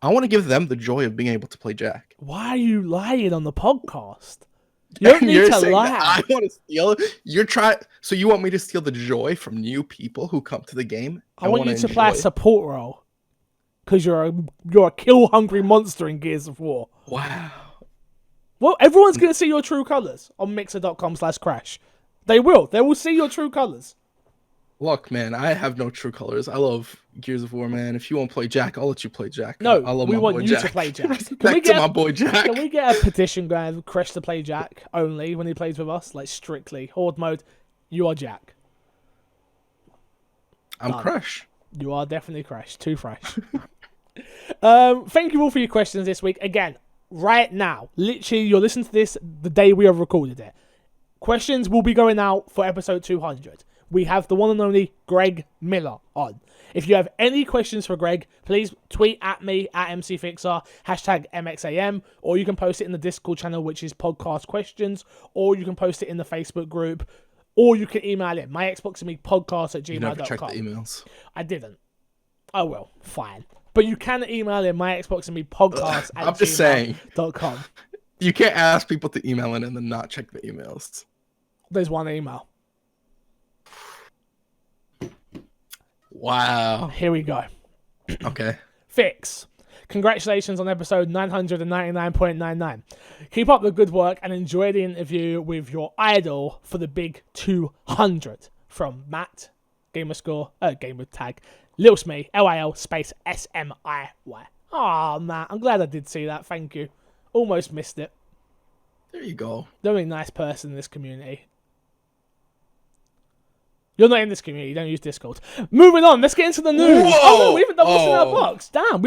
[SPEAKER 2] I want to give them the joy of being able to play Jack.
[SPEAKER 1] Why are you lying on the podcast? You don't need to lie.
[SPEAKER 2] I want to steal it. So you want me to steal the joy from new people who come to the game?
[SPEAKER 1] I want you to play a support role. Because you're a kill-hungry monster in Gears of War.
[SPEAKER 2] Wow.
[SPEAKER 1] Well, everyone's going to see your true colours on mixer.com/crash. They will. They will see your true colours.
[SPEAKER 2] Look, man, I have no true colors. I love Gears of War, man. If you want to play Jack, I'll let you play Jack.
[SPEAKER 1] No,
[SPEAKER 2] I love
[SPEAKER 1] we
[SPEAKER 2] my
[SPEAKER 1] want
[SPEAKER 2] boy
[SPEAKER 1] you
[SPEAKER 2] Jack.
[SPEAKER 1] to play Jack.
[SPEAKER 2] My boy Jack.
[SPEAKER 1] Can we get a petition going, Crash to play Jack only when he plays with us? Like, strictly. Horde mode, you are Jack.
[SPEAKER 2] I'm Crash.
[SPEAKER 1] You are definitely Crash. Too fresh. Thank you all for your questions this week. Again, right now, literally, you're listening to this the day we have recorded it. Questions will be going out for episode 200. We have the one and only Greg Miller on. If you have any questions for Greg, please tweet at me at MCFixer, #MXAM, or you can post it in the Discord channel, which is Podcast Questions, or you can post it in the Facebook group, or you can email it, myxboxandmepodcast@gmail.com.
[SPEAKER 2] You never checked the emails.
[SPEAKER 1] I didn't. Oh well, fine. But you can email in myxboxandmepodcast@gmail.com.
[SPEAKER 2] I'm just saying.
[SPEAKER 1] .com.
[SPEAKER 2] You can't ask people to email in and then not check the emails.
[SPEAKER 1] There's one email.
[SPEAKER 2] Wow.
[SPEAKER 1] Here we go.
[SPEAKER 2] Okay.
[SPEAKER 1] Fix. Congratulations on episode 999.99. Keep up the good work and enjoy the interview with your idol for the big 200. From Matt, gamer tag, Lil Smee, LIL space SMIY. Oh, Matt, I'm glad I did see that. Thank you. Almost missed it.
[SPEAKER 2] There you go.
[SPEAKER 1] The only nice person in this community. You're not in this community. You don't use Discord. Moving on. Let's get into the news.
[SPEAKER 2] Whoa!
[SPEAKER 1] Oh, no, we haven't done what's in our box. Damn.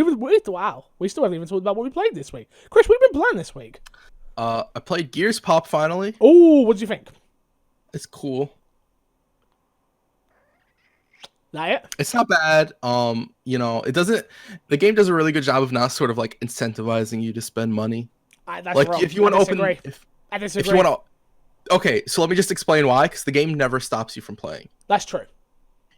[SPEAKER 1] Wow. We still haven't even talked about what we played this week. Chris, what have you been playing this week?
[SPEAKER 2] I played Gears Pop finally.
[SPEAKER 1] Oh, what did you think?
[SPEAKER 2] It's cool.
[SPEAKER 1] That it?
[SPEAKER 2] It's not bad. It doesn't. The game does a really good job of not sort of like incentivizing you to spend money.
[SPEAKER 1] That's
[SPEAKER 2] Like
[SPEAKER 1] wrong.
[SPEAKER 2] if you want to open,
[SPEAKER 1] I
[SPEAKER 2] if
[SPEAKER 1] disagree.
[SPEAKER 2] you want to, okay. So let me just explain why. Because the game never stops you from playing.
[SPEAKER 1] That's true.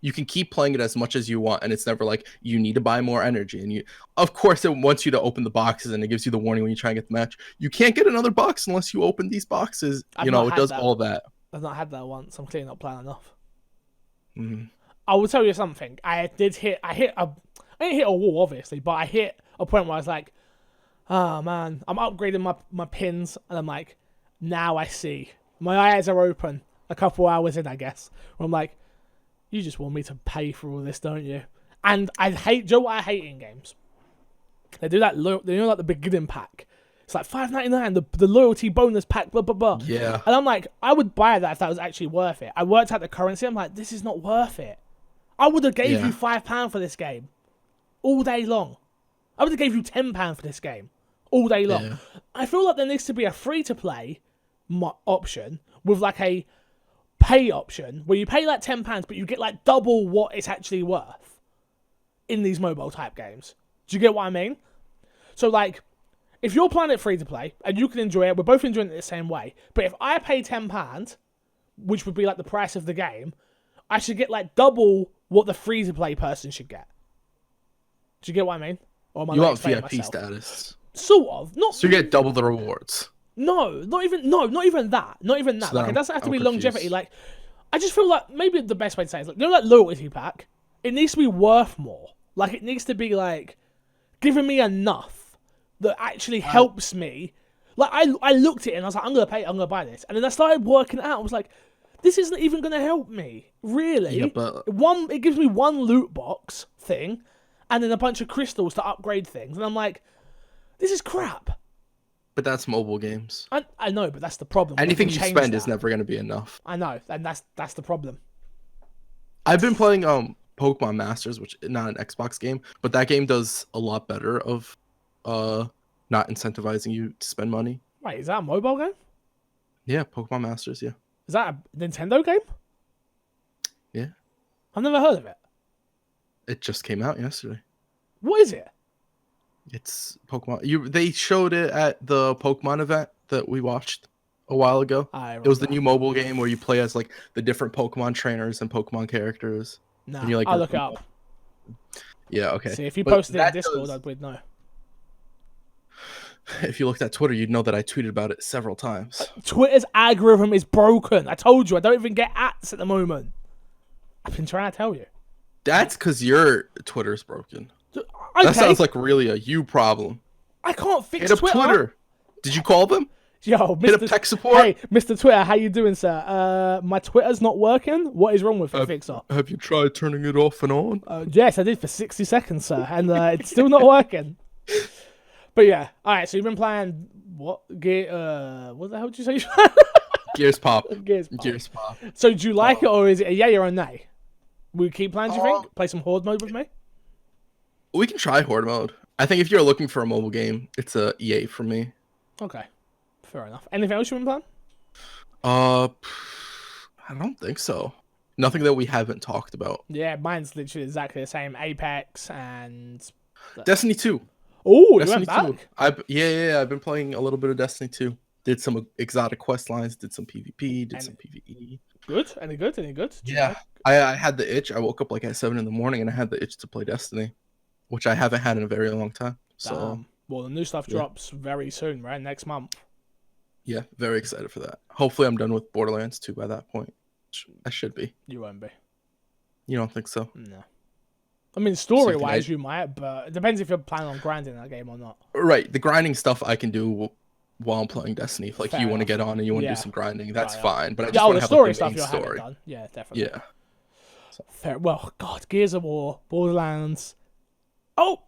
[SPEAKER 2] You can keep playing it as much as you want, and it's never like you need to buy more energy. And of course, it wants you to open the boxes, and it gives you the warning when you try and get the match. You can't get another box unless you open these boxes. It does all that.
[SPEAKER 1] I've not had that once. I'm clearly not playing enough.
[SPEAKER 2] Mm-hmm.
[SPEAKER 1] I will tell you something. I didn't hit a wall, obviously, but I hit a point where I was like, oh man, I'm upgrading my pins, and I'm like, now I see. My eyes are open a couple hours in, I guess, where I'm like, you just want me to pay for all this, don't you? And do you know what I hate in games? They do that, like the beginning pack. It's like $5.99, the loyalty bonus pack, blah, blah, blah.
[SPEAKER 2] Yeah.
[SPEAKER 1] And I'm like, I would buy that if that was actually worth it. I worked out the currency, I'm like, this is not worth it. I would have gave you £5 for this game all day long. I would have gave you £10 for this game all day long. Yeah. I feel like there needs to be a free-to-play option with like a pay option where you pay like £10 but you get like double what it's actually worth in these mobile type games. Do you get what I mean? So like, if you're playing it free to play and you can enjoy it, we're both enjoying it the same way. But if I pay £10, which would be like the price of the game, I should get like double what the free to play person should get. Do you get what I mean? Or am I
[SPEAKER 2] you want VIP status?
[SPEAKER 1] Sort of. Not.
[SPEAKER 2] So you get double the rewards.
[SPEAKER 1] No, not even that. Not even that. So like, it doesn't have to be longevity. Like, I just feel like maybe the best way to say it is, like, like loyalty pack, it needs to be worth more. Like, it needs to be like giving me enough that actually helps me. Like, I looked at it and I was like, I'm gonna pay it, I'm gonna buy this, and then I started working it out. I was like, this isn't even gonna help me, really.
[SPEAKER 2] Yeah, but
[SPEAKER 1] it gives me one loot box thing, and then a bunch of crystals to upgrade things, and I'm like, this is crap.
[SPEAKER 2] But that's mobile games.
[SPEAKER 1] I know, but that's the problem.
[SPEAKER 2] Anything you spend is never going to be enough.
[SPEAKER 1] I know, and that's the problem.
[SPEAKER 2] I've been playing Pokemon Masters, which is not an Xbox game, but that game does a lot better of not incentivizing you to spend money.
[SPEAKER 1] Wait, is that a mobile game?
[SPEAKER 2] Yeah, Pokemon Masters, yeah.
[SPEAKER 1] Is that a Nintendo game?
[SPEAKER 2] Yeah.
[SPEAKER 1] I've never heard of it.
[SPEAKER 2] It just came out yesterday.
[SPEAKER 1] What is it?
[SPEAKER 2] It's Pokemon. They showed it at the Pokemon event that we watched a while ago. It was the new mobile game where you play as like the different Pokemon trainers and Pokemon characters.
[SPEAKER 1] Nah,
[SPEAKER 2] and you, like,
[SPEAKER 1] I'll look it up.
[SPEAKER 2] Yeah, okay.
[SPEAKER 1] See, if you posted it in Discord, we'd know.
[SPEAKER 2] If you looked at Twitter, you'd know that I tweeted about it several times.
[SPEAKER 1] Twitter's algorithm is broken. I told you, I don't even get ads at the moment. I've been trying to tell you.
[SPEAKER 2] That's because your Twitter's broken.
[SPEAKER 1] Okay.
[SPEAKER 2] That sounds like really a you problem.
[SPEAKER 1] I can't fix
[SPEAKER 2] Hit up Twitter. Did you call them?
[SPEAKER 1] Yo,
[SPEAKER 2] Hit up tech support.
[SPEAKER 1] Hey, Mr. Twitter, how you doing, sir? My Twitter's not working. What is wrong with it, Fixer?
[SPEAKER 2] Have you tried turning it off and on?
[SPEAKER 1] Yes, I did for 60 seconds, sir, and it's still not working. But yeah, all right. So you've been playing what? What the hell did you say?
[SPEAKER 2] Gears Pop.
[SPEAKER 1] Gears Pop. So do you like it, or is it a yay or a nay? Will you keep playing? Do you think? Play some Horde mode with me?
[SPEAKER 2] We can try Horde mode. I think if you're looking for a mobile game, it's a EA for me.
[SPEAKER 1] Okay, fair enough. Anything else you've been playing?
[SPEAKER 2] I don't think so. Nothing that we haven't talked about.
[SPEAKER 1] Yeah, mine's literally exactly the same. Apex and
[SPEAKER 2] Destiny 2.
[SPEAKER 1] Oh, you went back?
[SPEAKER 2] I've been playing a little bit of Destiny 2. Did some exotic quest lines, did some PvP, did some PvE.
[SPEAKER 1] Good? Any good?
[SPEAKER 2] Yeah, I had the itch. I woke up like at 7 in the morning and I had the itch to play Destiny, which I haven't had in a very long time. So,
[SPEAKER 1] well, the new stuff drops very soon, right? Next month.
[SPEAKER 2] Yeah, very excited for that. Hopefully, I'm done with Borderlands 2 by that point. I should be.
[SPEAKER 1] You won't be.
[SPEAKER 2] You don't think so?
[SPEAKER 1] No. I mean, story-wise, you might, but it depends if you're planning on grinding that game or not.
[SPEAKER 2] Right, the grinding stuff I can do while I'm playing Destiny. If you want to get on and you want to do some grinding, that's fine. But I just want to have
[SPEAKER 1] story
[SPEAKER 2] the
[SPEAKER 1] stuff
[SPEAKER 2] main
[SPEAKER 1] you're
[SPEAKER 2] story.
[SPEAKER 1] Done. Yeah, definitely.
[SPEAKER 2] Yeah.
[SPEAKER 1] So. Fair. Well, God, Gears of War, Borderlands. Oh,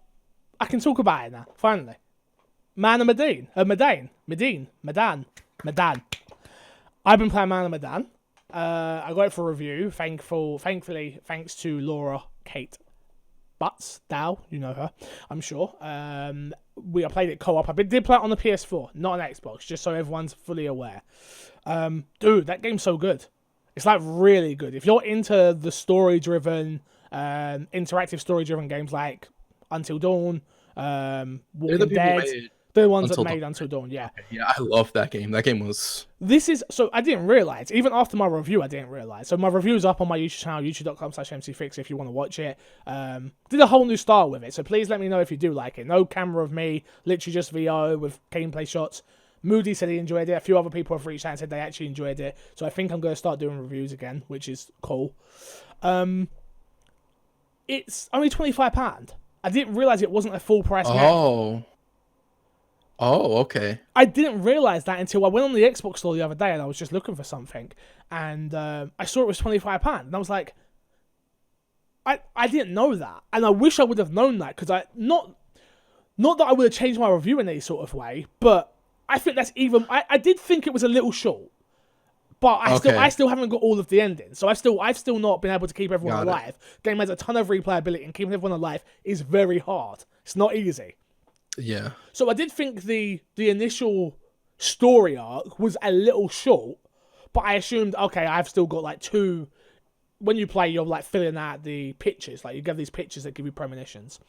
[SPEAKER 1] I can talk about it now. Finally, Man of Medan. Medan. I've been playing Man of Medan. I got it for review. Thankfully, thanks to Laura Kate Butts, Dow, you know her, I'm sure. I played it co-op. I did play it on the PS4, not on Xbox, just so everyone's fully aware. Dude, that game's so good. It's like really good. If you're into the story-driven, interactive story-driven games like Until Dawn,
[SPEAKER 2] They're the
[SPEAKER 1] Walking
[SPEAKER 2] people who
[SPEAKER 1] Dead,
[SPEAKER 2] made
[SPEAKER 1] they're the ones that
[SPEAKER 2] Until Dawn.
[SPEAKER 1] made Until Dawn. Yeah.
[SPEAKER 2] Okay, yeah, I love that game. That game was
[SPEAKER 1] This is so I didn't realize even after my review I didn't realize. So my review is up on my YouTube channel, youtube.com/mcfix if you want to watch it. Did a whole new style with it, so please let me know if you do like it. No camera of me, literally just VO with gameplay shots. Moody said he enjoyed it. A few other people have reached out and said they actually enjoyed it. So I think I'm going to start doing reviews again, which is cool. It's only £25. I didn't realize it wasn't a full price game.
[SPEAKER 2] Oh, okay.
[SPEAKER 1] I didn't realize that until I went on the Xbox store the other day and I was just looking for something, and I saw it was £25, and I was like, I didn't know that, and I wish I would have known that because not that I would have changed my review in any sort of way, but I think that's even. I did think it was a little short, but I still haven't got all of the endings, so I've still not been able to keep everyone alive. Game has a ton of replayability, and keeping everyone alive is very hard. It's not easy.
[SPEAKER 2] Yeah.
[SPEAKER 1] So I did think the initial story arc was a little short, but I assumed, okay, I've still got like two. When you play, you're like filling out the pictures, like you get these pictures that give you premonitions,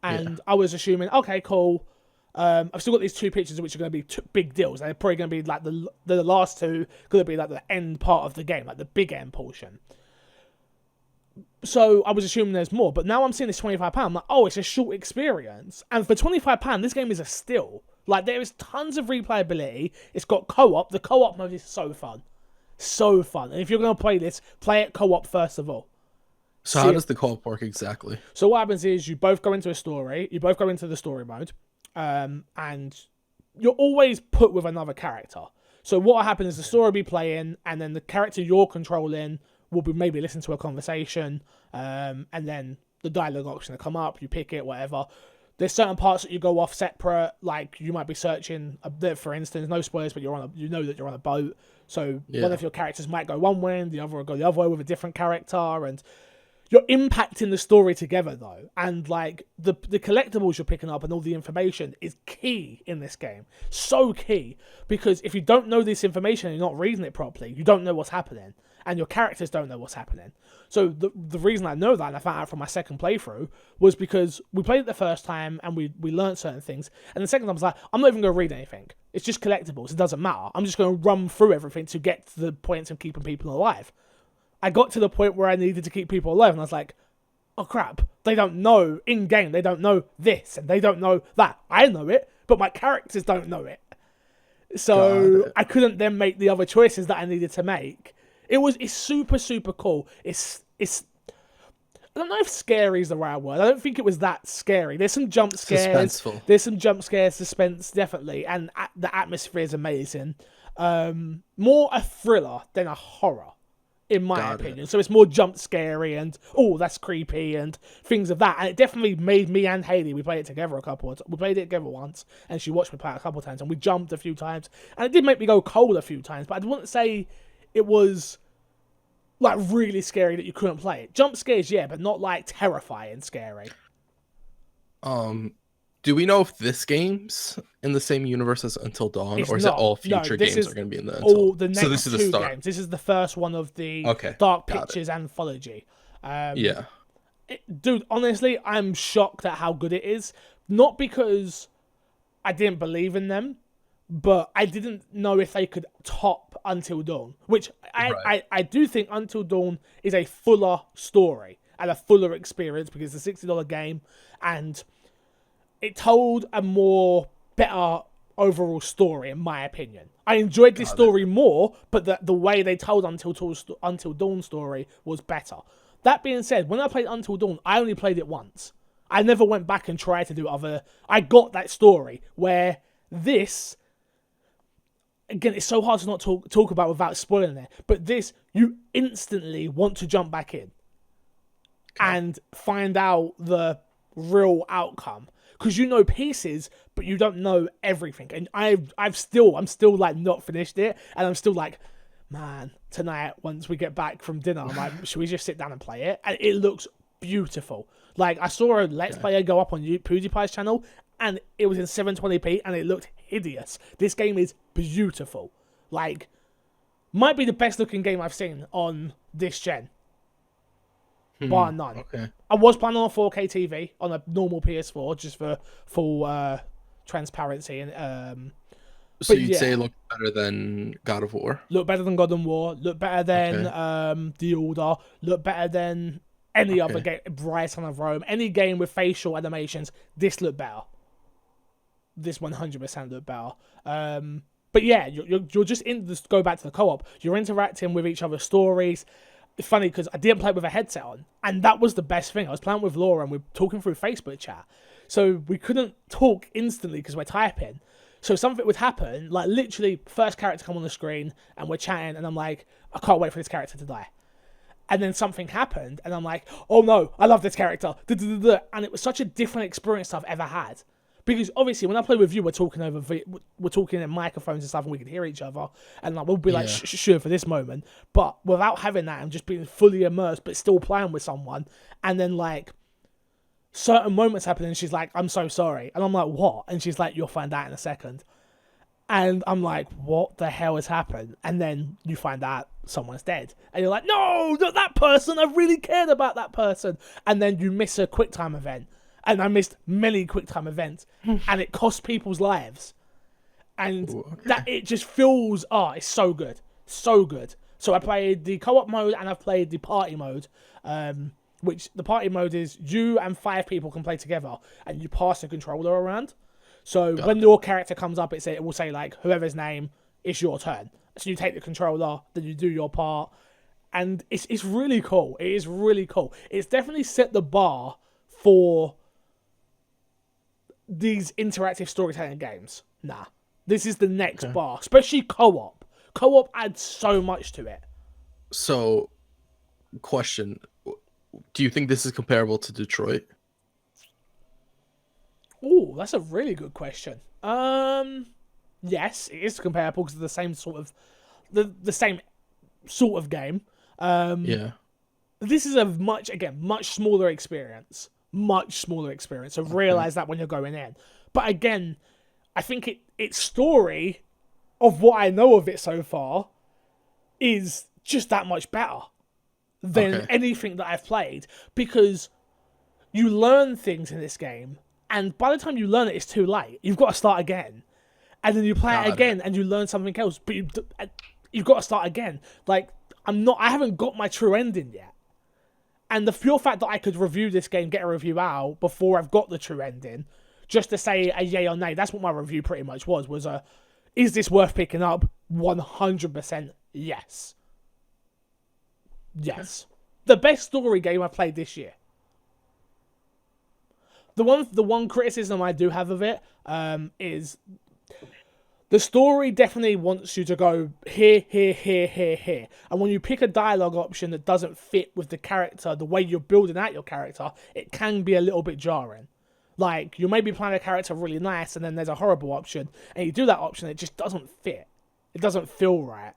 [SPEAKER 1] and I was assuming, okay, cool. I've still got these two pictures which are going to be big deals. They're probably going to be like the last two going to be like the end part of the game, like the big end portion. So I was assuming there's more, but now I'm seeing this £25. I'm like, oh, it's a short experience. And for £25, this game is a steal. Like, there is tons of replayability. It's got co-op. The co-op mode is so fun. So fun. And if you're going to play this, play it co-op first of all.
[SPEAKER 2] So how does the co-op work exactly?
[SPEAKER 1] So what happens is you both go into a story. You both go into the story mode. And you're always put with another character. So what happens is the story will be playing, and then the character you're controlling will be maybe listen to a conversation, and then the dialogue option will come up, you pick it, whatever. There's certain parts that you go off separate, like you might be searching, for instance, no spoilers, but you know that you're on a boat, so one of your characters might go one way and the other will go the other way with a different character, and you're impacting the story together though, and like the collectibles you're picking up and all the information is key in this game. So key, because if you don't know this information and you're not reading it properly, you don't know what's happening, and your characters don't know what's happening. So the reason I know that, and I found out from my second playthrough, was because we played it the first time and we learned certain things, and the second time I was like, I'm not even going to read anything. It's just collectibles. It doesn't matter. I'm just going to run through everything to get to the points of keeping people alive. I got to the point where I needed to keep people alive, and I was like, oh crap, they don't know in-game, they don't know this, and they don't know that. I know it, but my characters don't know it. So I couldn't then make the other choices that I needed to make. It's super, super cool. It's I don't know if scary is the right word. I don't think it was that scary. There's some jump scares.
[SPEAKER 2] Suspenseful.
[SPEAKER 1] There's some jump scares, suspense, definitely, and the atmosphere is amazing. More a thriller than a horror, in my opinion. So it's more jump scary and, oh, that's creepy and things of that. And it definitely made me and Hayley, we played it together we played it together once, and she watched me play it a couple of times, and we jumped a few times. And it did make me go cold a few times, but I wouldn't say it was like really scary that you couldn't play it. Jump scares, yeah, but not like terrifying scary.
[SPEAKER 2] Do we know if this game's in the same universe as Until Dawn, or is it all future games are going to be in the Until?
[SPEAKER 1] All the next so this is two games. This is the first one of the Dark Pictures anthology. Dude, honestly, I'm shocked at how good it is. Not because I didn't believe in them, but I didn't know if they could top Until Dawn, which I do think Until Dawn is a fuller story and a fuller experience because it's a $60 game, and it told a better overall story, in my opinion. I enjoyed this story more, but the way they told Until Dawn story was better. That being said, when I played Until Dawn, I only played it once. I never went back and tried to do other. I got that story, where this, again, it's so hard to not talk about without spoiling it, but this, you instantly want to jump back in and find out the real outcome. Because you know pieces, but you don't know everything. And I'm still like not finished it, and I'm still like, man, tonight once we get back from dinner, I'm like, should we just sit down and play it? And it looks beautiful. Like I saw a Let's Player go up on PewDiePie's channel, and it was in 720p, and it looked hideous. This game is beautiful. Like, Might be the best looking game I've seen on this gen, bar none.
[SPEAKER 2] Okay.
[SPEAKER 1] I was playing on a 4K TV on a normal PS4 just for full transparency and
[SPEAKER 2] So you'd say it looked better than God of War?
[SPEAKER 1] Look better than God of War. Look better than The Order. Look better than any other game. Rise Son of Rome. Any game with facial animations. This looked better. This 100% looked better. But yeah, you're just just go back to the co-op. You're interacting with each other's stories. It's funny because I didn't play with a headset on, and that was the best thing. I was playing with Laura and we're talking through Facebook chat, so we couldn't talk instantly because we're typing. So something would happen, like literally first character come on the screen and we're chatting and I'm like, I can't wait for this character to die. And then something happened and I'm like, oh no, I love this character. And it was such a different experience I've ever had. Because obviously when I play with you, we're talking we're talking in microphones and stuff and we can hear each other. And like we'll be like, sure for this moment. But without having that and just being fully immersed but still playing with someone. And then like, certain moments happen and she's like, I'm so sorry. And I'm like, what? And she's like, you'll find out in a second. And I'm like, what the hell has happened? And then you find out someone's dead. And you're like, no, not that person. I really cared about that person. And then you miss a QuickTime event. And I missed many QuickTime events. And it cost people's lives. And that it just feels, it's so good. So good. So I played the co-op mode and I've played the party mode. Which the party mode is you and 5 people can play together and you pass the controller around. So when your character comes up, it will say like whoever's name, it's your turn. So you take the controller, then you do your part, and it's really cool. It is really cool. It's definitely set the bar for these interactive storytelling games. Nah, this is the next bar, especially co-op. Co-op adds so much to it.
[SPEAKER 2] So, question. Do you think this is comparable to Detroit?
[SPEAKER 1] Oh, that's a really good question. Yes, it is comparable because of the same sort of the same sort of game. This is a much smaller experience. Much smaller experience. So realize that when you're going in. But again, I think its story of what I know of it so far is just that much better than anything that I've played, because you learn things in this game and by the time you learn it, it's too late. You've got to start again, and then you play it again and you learn something else, but you've got to start again. Like I haven't got my true ending yet, and the pure fact that I could review this game, get a review out before I've got the true ending, just to say a yay or nay, that's what my review pretty much was is this worth picking up? 100% yes. Yes. The best story game I've played this year. The one criticism I do have of it is the story definitely wants you to go here, here, here, here, here. And when you pick a dialogue option that doesn't fit with the character, the way you're building out your character, it can be a little bit jarring. Like, you may be playing a character really nice and then there's a horrible option, and you do that option, it just doesn't fit. It doesn't feel right.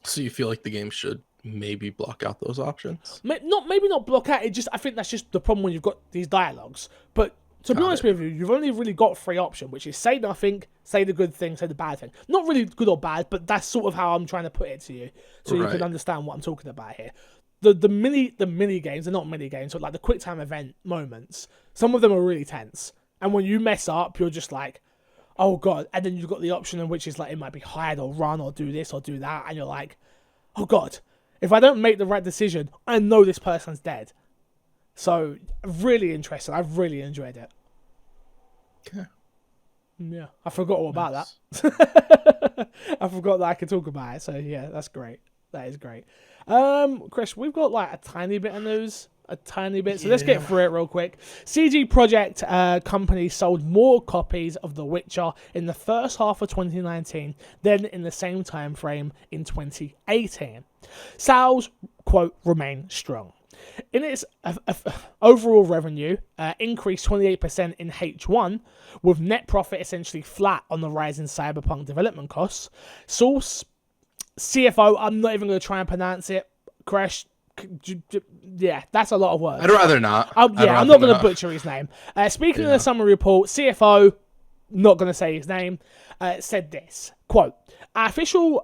[SPEAKER 2] So you feel like the game should maybe block out those options?
[SPEAKER 1] Maybe not block out. I think that's just the problem when you've got these dialogues. But to be honest with you, you've only really got 3 options, which is say nothing, say the good thing, say the bad thing. Not really good or bad, but that's sort of how I'm trying to put it to you, so you can understand what I'm talking about here. The mini games are not mini games, but like the QuickTime event moments, some of them are really tense. And when you mess up, you're just like, oh god. And then you've got the option in which is like it might be hide or run or do this or do that, and you're like, oh god. If I don't make the right decision, I know this person's dead. So, really interesting. I've really enjoyed it.
[SPEAKER 2] Okay.
[SPEAKER 1] Yeah, I forgot all about that. I forgot that I could talk about it. So, yeah, that's great. That is great. Chris, we've got like a tiny bit of news. A tiny bit. So let's get through it real quick. CG Projekt company sold more copies of The Witcher in the first half of 2019 than in the same time frame in 2018. Sales, quote, remain strong. In its overall revenue, increased 28% in H1, with net profit essentially flat on the rise in Cyberpunk development costs. Source, CFO, I'm not even going to try and pronounce it. Crash. Yeah, that's a lot of words.
[SPEAKER 2] I'd rather not.
[SPEAKER 1] I'm not going to butcher his name. Speaking in the summary report, CFO, not going to say his name, said this, quote, Our official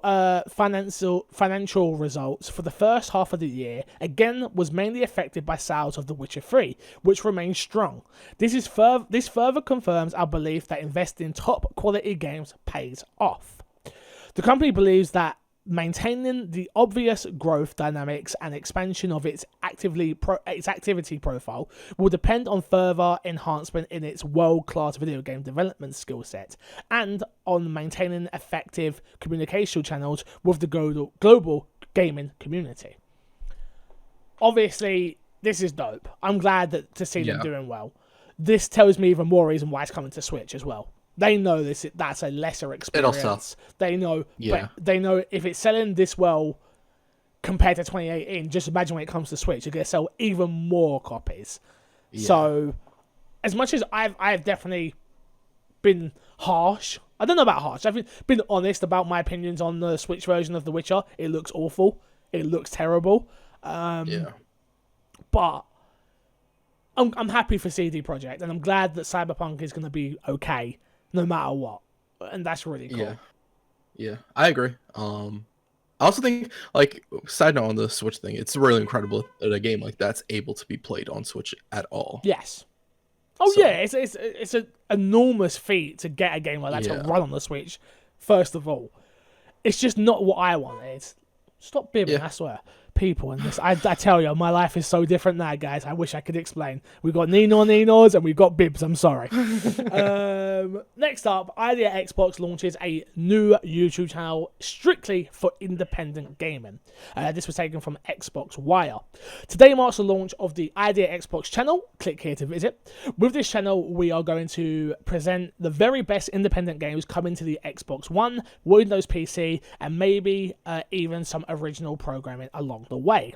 [SPEAKER 1] financial results for the first half of the year again was mainly affected by sales of The Witcher 3, which remains strong. This further confirms our belief that investing in top quality games pays off. The company believes that maintaining the obvious growth dynamics and expansion of its activity profile will depend on further enhancement in its world-class video game development skill set and on maintaining effective communication channels with the global gaming community. Obviously, this is dope. I'm glad to see them doing well. This tells me even more reason why it's coming to Switch as well. They know that's a lesser experience. They know, but they know if it's selling this well compared to 2018, just imagine when it comes to Switch, you're going to sell even more copies. Yeah. So, as much as I've definitely been harsh, I don't know about harsh, I've been honest about my opinions on the Switch version of The Witcher. It looks awful. It looks terrible. But I'm happy for CD Projekt, and I'm glad that Cyberpunk is going to be okay no matter what, and that's really cool.
[SPEAKER 2] Yeah, I agree. I also think, like, side note on the Switch thing, it's really incredible that a game like that's able to be played on Switch at all.
[SPEAKER 1] Yes. Oh so, yeah, it's an enormous feat to get a game like that to run on the Switch. First of all, it's just not what I wanted. Stop bibbing, I swear. People in this, I tell you, my life is so different now, guys. I wish I could explain. We've got Ninos and we've got bibs. I'm sorry. Next up, Idea Xbox launches a new YouTube channel strictly for independent gaming. This was taken from Xbox Wire. Today marks the launch of the Idea Xbox channel. Click here to visit. With this channel, we are going to present the very best independent games coming to the Xbox One, Windows PC, and maybe even some original programming along the way.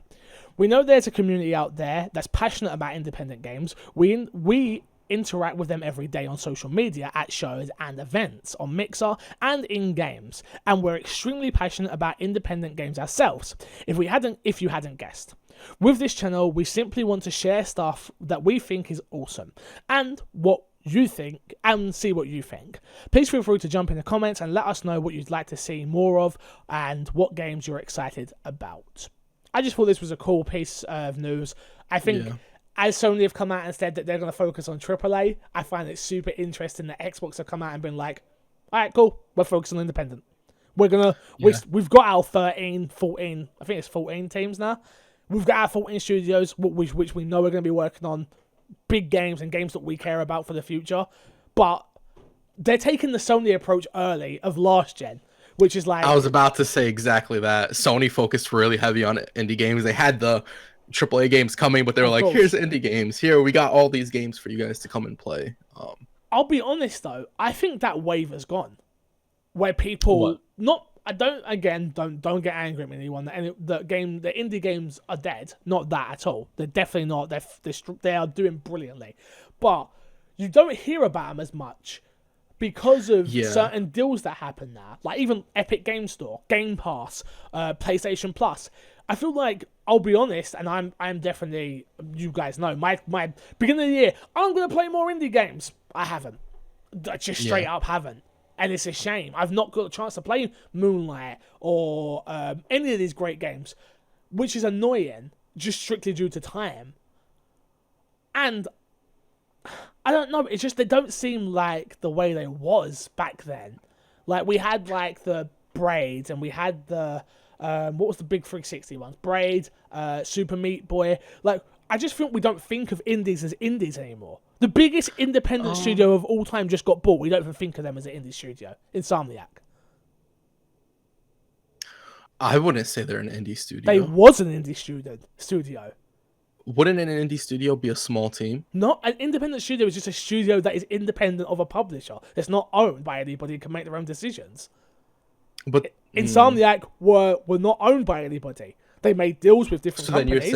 [SPEAKER 1] We know there's a community out there that's passionate about independent games. We interact with them every day on social media, at shows and events, on Mixer and in games, and we're extremely passionate about independent games ourselves, if you hadn't guessed. With this channel, we simply want to share stuff that we think is awesome, and what you think, and see what you think. Please feel free to jump in the comments and let us know what you'd like to see more of, and what games you're excited about. I just thought this was a cool piece of news. I think as Sony have come out and said that they're going to focus on AAA, I find it super interesting that Xbox have come out and been like, all right, cool, we're focusing on independent. We've got our 14, I think it's 14 teams now. We've got our 14 studios, which we know we're going to be working on big games and games that we care about for the future. But they're taking the Sony approach early of last gen, which is like...
[SPEAKER 2] I was about to say exactly that. Sony focused really heavy on indie games. They had the AAA games coming, but they were like, here's indie games. Here, we got all these games for you guys to come and play.
[SPEAKER 1] I'll be honest, though. I think that wave has gone. Where people... Don't get angry at me, anyone. The indie games are dead. Not that at all. They're definitely not. They are doing brilliantly. But you don't hear about them as much because of certain deals that happen now. Like even Epic Game Store, Game Pass, PlayStation Plus. I feel like, I'll be honest, and I'm definitely, you guys know, my beginning of the year, I'm going to play more indie games. I haven't. I just straight up haven't. And it's a shame. I've not got a chance to play Moonlight or any of these great games, which is annoying, just strictly due to time. And I don't know, it's just they don't seem like the way they was back then. Like, we had, like, the Braids, and we had the... what was the big 360 ones? Braid, Super Meat Boy. Like, I just think we don't think of indies as indies anymore. The biggest independent studio of all time just got bought. We don't even think of them as an indie studio. Insomniac.
[SPEAKER 2] I wouldn't say they're an indie studio.
[SPEAKER 1] They was an indie studio.
[SPEAKER 2] Wouldn't an indie studio be a small team?
[SPEAKER 1] Not an independent studio is just a studio that is independent of a publisher. It's not owned by anybody and can make their own decisions.
[SPEAKER 2] But
[SPEAKER 1] Insomniac were not owned by anybody. They made deals with different companies.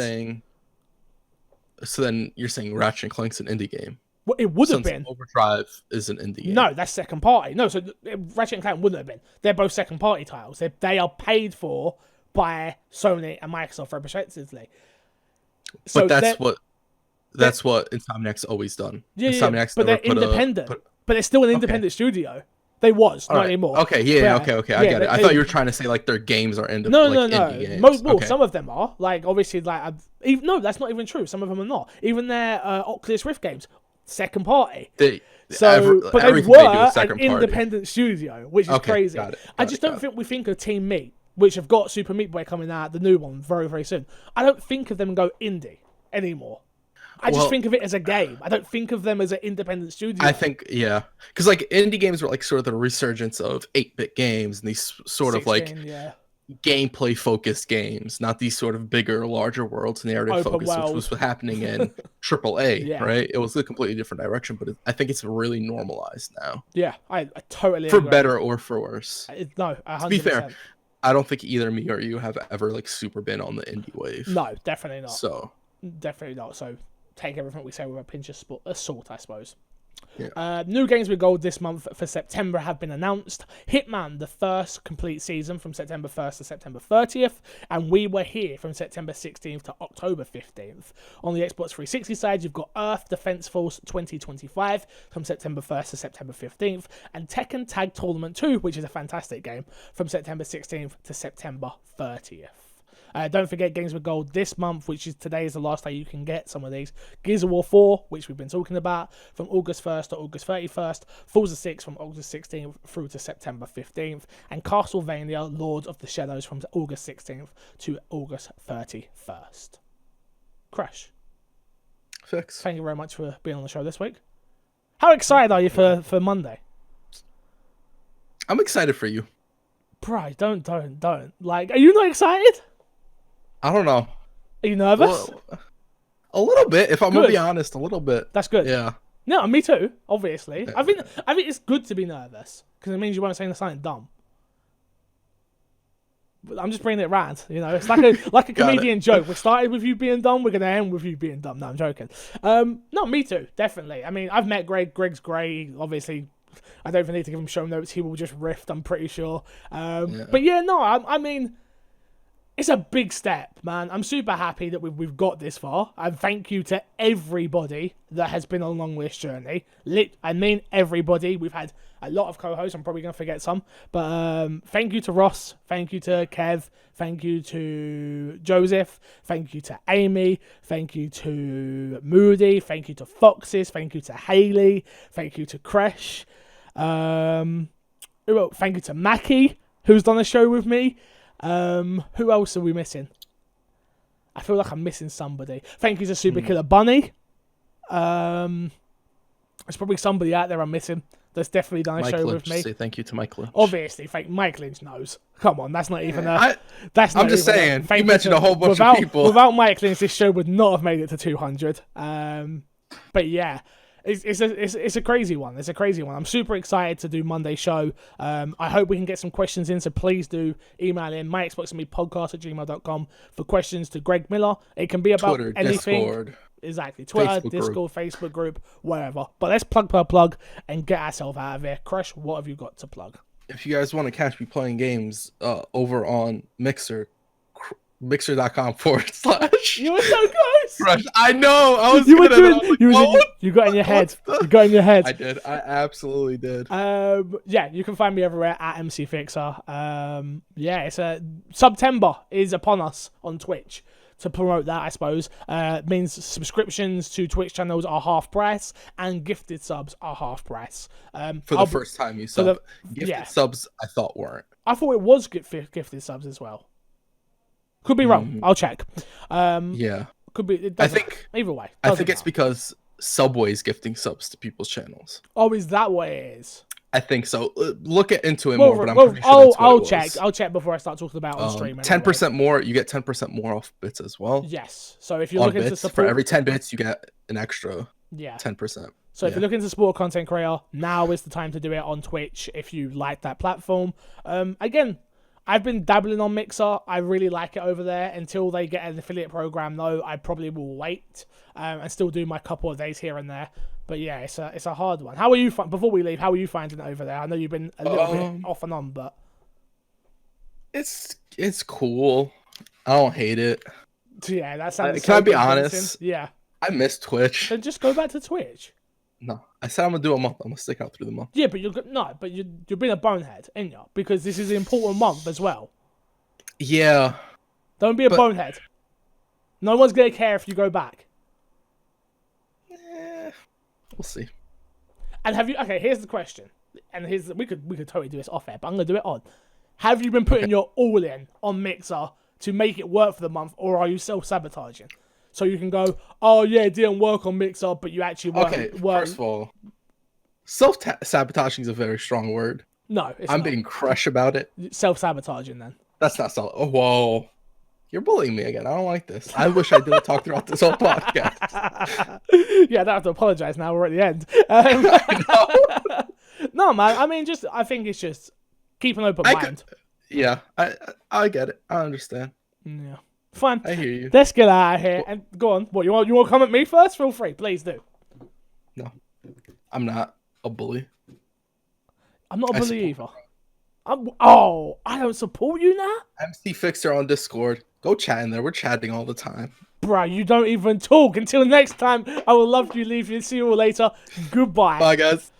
[SPEAKER 2] So then you're saying Ratchet and Clank's an indie game?
[SPEAKER 1] Well, it would have been.
[SPEAKER 2] Overdrive is an indie game.
[SPEAKER 1] No, that's second party. No, so Ratchet and Clank wouldn't have been. They're both second party titles. They are paid for by Sony and Microsoft respectively.
[SPEAKER 2] So that's what Insomniac's always done.
[SPEAKER 1] Yeah, but they're independent. But it's still an independent studio. They was, not
[SPEAKER 2] All right.
[SPEAKER 1] anymore.
[SPEAKER 2] Okay, yeah,
[SPEAKER 1] But,
[SPEAKER 2] okay, I get it. I
[SPEAKER 1] they-
[SPEAKER 2] thought you were trying to say like their games are
[SPEAKER 1] No,
[SPEAKER 2] like
[SPEAKER 1] no.
[SPEAKER 2] indie games.
[SPEAKER 1] Well,
[SPEAKER 2] Okay.
[SPEAKER 1] some of them are. Like, obviously, like, no, that's not even true. Some of them are not. Even their Oculus Rift games, second party. But they
[SPEAKER 2] everything
[SPEAKER 1] were
[SPEAKER 2] they do is second
[SPEAKER 1] an
[SPEAKER 2] party.
[SPEAKER 1] independent studio, which is
[SPEAKER 2] Okay,
[SPEAKER 1] crazy.
[SPEAKER 2] got it,
[SPEAKER 1] I
[SPEAKER 2] got
[SPEAKER 1] just
[SPEAKER 2] it,
[SPEAKER 1] don't
[SPEAKER 2] got
[SPEAKER 1] think we think of Team Meat, which have got Super Meat Boy coming out, the new one, very, very soon. I don't think of them and go indie anymore. I just think of it as a game. I don't think of them as an independent studio.
[SPEAKER 2] I think, yeah. Because, like, indie games were, like, sort of the resurgence of 8-bit games and these sort
[SPEAKER 1] 16,
[SPEAKER 2] of, like,
[SPEAKER 1] yeah.
[SPEAKER 2] gameplay-focused games, not these sort of bigger, larger worlds, narrative-focused, which was happening in AAA,
[SPEAKER 1] Yeah.
[SPEAKER 2] right? It was a completely different direction, but I think it's really normalized now.
[SPEAKER 1] Yeah, I totally
[SPEAKER 2] For
[SPEAKER 1] agree.
[SPEAKER 2] better or for worse.
[SPEAKER 1] No, 100%.
[SPEAKER 2] To be fair, I don't think either me or you have ever, like, super been on the indie wave.
[SPEAKER 1] No, definitely not.
[SPEAKER 2] So.
[SPEAKER 1] Definitely not. So take everything we say with a pinch of salt, I suppose.
[SPEAKER 2] Yeah.
[SPEAKER 1] New games with gold this month for September have been announced. Hitman, the first complete season from September 1st to September 30th, and We Were Here from September 16th to October 15th. On the Xbox 360 side, you've got Earth Defense Force 2025 from September 1st to September 15th, and Tekken Tag Tournament 2, which is a fantastic game, from September 16th to September 30th. Don't forget Games with Gold this month, which is today is the last day you can get some of these. Gears of War 4, which we've been talking about, from August 1st to August 31st. Forza 6 from August 16th through to September 15th. And Castlevania Lords of the Shadows from August 16th to August 31st. Crash.
[SPEAKER 2] Fix.
[SPEAKER 1] Thank you very much for being on the show this week. How excited are you for Monday?
[SPEAKER 2] I'm excited for you.
[SPEAKER 1] Bri, don't. Like, are you not excited?
[SPEAKER 2] I don't know.
[SPEAKER 1] Are you nervous?
[SPEAKER 2] Well, a little bit, if I'm gonna be honest, a little bit.
[SPEAKER 1] That's good.
[SPEAKER 2] Yeah.
[SPEAKER 1] No, me too. Obviously, I think it's good to be nervous because it means you won't say something dumb. But I'm just bringing it round. You know, it's like a comedian joke. We started with you being dumb. We're gonna end with you being dumb. No, I'm joking. No, me too. Definitely. I mean, I've met Greg. Greg's great. Obviously, I don't even need to give him show notes. He will just riff. I'm pretty sure. But yeah, no. I mean. It's a big step, man. I'm super happy that we've got this far. And thank you to everybody that has been along this journey. I mean everybody. We've had a lot of co-hosts. I'm probably going to forget some. But thank you to Ross. Thank you to Kev. Thank you to Joseph. Thank you to Amy. Thank you to Moody. Thank you to Foxes. Thank you to Haley. Thank you to Kresh. Thank you to Mackie, who's done a show with me. Who else are we missing? I feel like I'm missing somebody. Thank you to Super Killer Bunny. There's probably somebody out there I'm missing that's definitely done a
[SPEAKER 2] Mike
[SPEAKER 1] show
[SPEAKER 2] Lynch,
[SPEAKER 1] with me.
[SPEAKER 2] say thank you to Mike Lynch.
[SPEAKER 1] Obviously, Mike Lynch knows. Come on, that's not even
[SPEAKER 2] I'm just saying. You mentioned a whole bunch of people.
[SPEAKER 1] Without Mike Lynch, this show would not have made it to 200. But yeah. It's a crazy one. It's a crazy one. I'm super excited to do Monday's show. I hope we can get some questions in, so please do email in myxboxandmepodcast@gmail.com for questions to Greg Miller. It can be about
[SPEAKER 2] Twitter,
[SPEAKER 1] anything.
[SPEAKER 2] Discord.
[SPEAKER 1] Exactly. Twitter, Discord, Facebook group, wherever. But let's plug per plug and get ourselves out of here. Crush, what have you got to plug?
[SPEAKER 2] If you guys want to catch me playing games over on Mixer, mixer.com/.
[SPEAKER 1] You were so close.
[SPEAKER 2] Crush. I know. I was.
[SPEAKER 1] You got in your head. You got in your head.
[SPEAKER 2] I did. I absolutely did.
[SPEAKER 1] Yeah, you can find me everywhere at MC Fixer. Yeah, it's September is upon us on Twitch. To promote that, I suppose, means subscriptions to Twitch channels are half price and gifted subs are half price.
[SPEAKER 2] For the first time you sub. Gifted subs, I thought weren't.
[SPEAKER 1] I thought it was gifted subs as well. Could be wrong. I'll check.
[SPEAKER 2] Yeah.
[SPEAKER 1] Could be.
[SPEAKER 2] I think
[SPEAKER 1] either way.
[SPEAKER 2] I think it's because Subway's gifting subs to people's channels.
[SPEAKER 1] Oh, is that what it is?
[SPEAKER 2] I think so. Look into it more, but I'm pretty sure that's what
[SPEAKER 1] I'll
[SPEAKER 2] it
[SPEAKER 1] check.
[SPEAKER 2] was.
[SPEAKER 1] I'll check before I start talking about it on stream.
[SPEAKER 2] 10% more. You get 10% more off bits as well.
[SPEAKER 1] Yes. So if you're looking to support,
[SPEAKER 2] for every 10 bits, you get an extra 10%.
[SPEAKER 1] So if you're looking to support a content creator, now is the time to do it on Twitch if you like that platform. Again, I've been dabbling on Mixer. I really like it over there. Until they get an affiliate program, though, I probably will wait and still do my couple of days here and there. But yeah, it's a hard one. How are you? Before we leave, how are you finding it over there? I know you've been a little bit off and on, but
[SPEAKER 2] it's cool. I don't hate it.
[SPEAKER 1] Yeah, that sounds.
[SPEAKER 2] Can I be honest?
[SPEAKER 1] Yeah.
[SPEAKER 2] I miss Twitch.
[SPEAKER 1] Then just go back to Twitch.
[SPEAKER 2] No, I said I'm gonna do a month. I'm gonna stick out through the month.
[SPEAKER 1] Yeah, but you're being a bonehead, ain't you? Because this is an important month as well.
[SPEAKER 2] Yeah.
[SPEAKER 1] Don't be a bonehead. No one's gonna care if you go back.
[SPEAKER 2] We'll see.
[SPEAKER 1] And have you? Okay, here's the question. And we could totally do this off air, but I'm gonna do it on. Have you been putting your all in on Mixer to make it work for the month, or are you self-sabotaging? So you can go, oh yeah, it didn't work on Mixer, but you actually work.
[SPEAKER 2] Okay, first of all, self-sabotaging is a very strong word.
[SPEAKER 1] No,
[SPEAKER 2] I'm being crush about it.
[SPEAKER 1] Self-sabotaging then.
[SPEAKER 2] That's not self. Oh, whoa. You're bullying me again. I don't like this. I wish I didn't talk throughout this whole podcast.
[SPEAKER 1] Yeah, I don't have to apologize now. We're at the end. No, man. I mean, I think it's just keep an open mind.
[SPEAKER 2] Yeah, I get it. I understand.
[SPEAKER 1] Yeah. Fine.
[SPEAKER 2] I hear you.
[SPEAKER 1] Let's get out of here and go on. What you want to come at me first? Feel free, please do.
[SPEAKER 2] No, I'm not a bully.
[SPEAKER 1] I'm not a bully either. I don't support you now?
[SPEAKER 2] MC Fixer on Discord. Go chat in there. We're chatting all the time.
[SPEAKER 1] Bruh, you don't even talk. Until next time, I will love you, leave you. See you all later. Goodbye.
[SPEAKER 2] Bye, guys.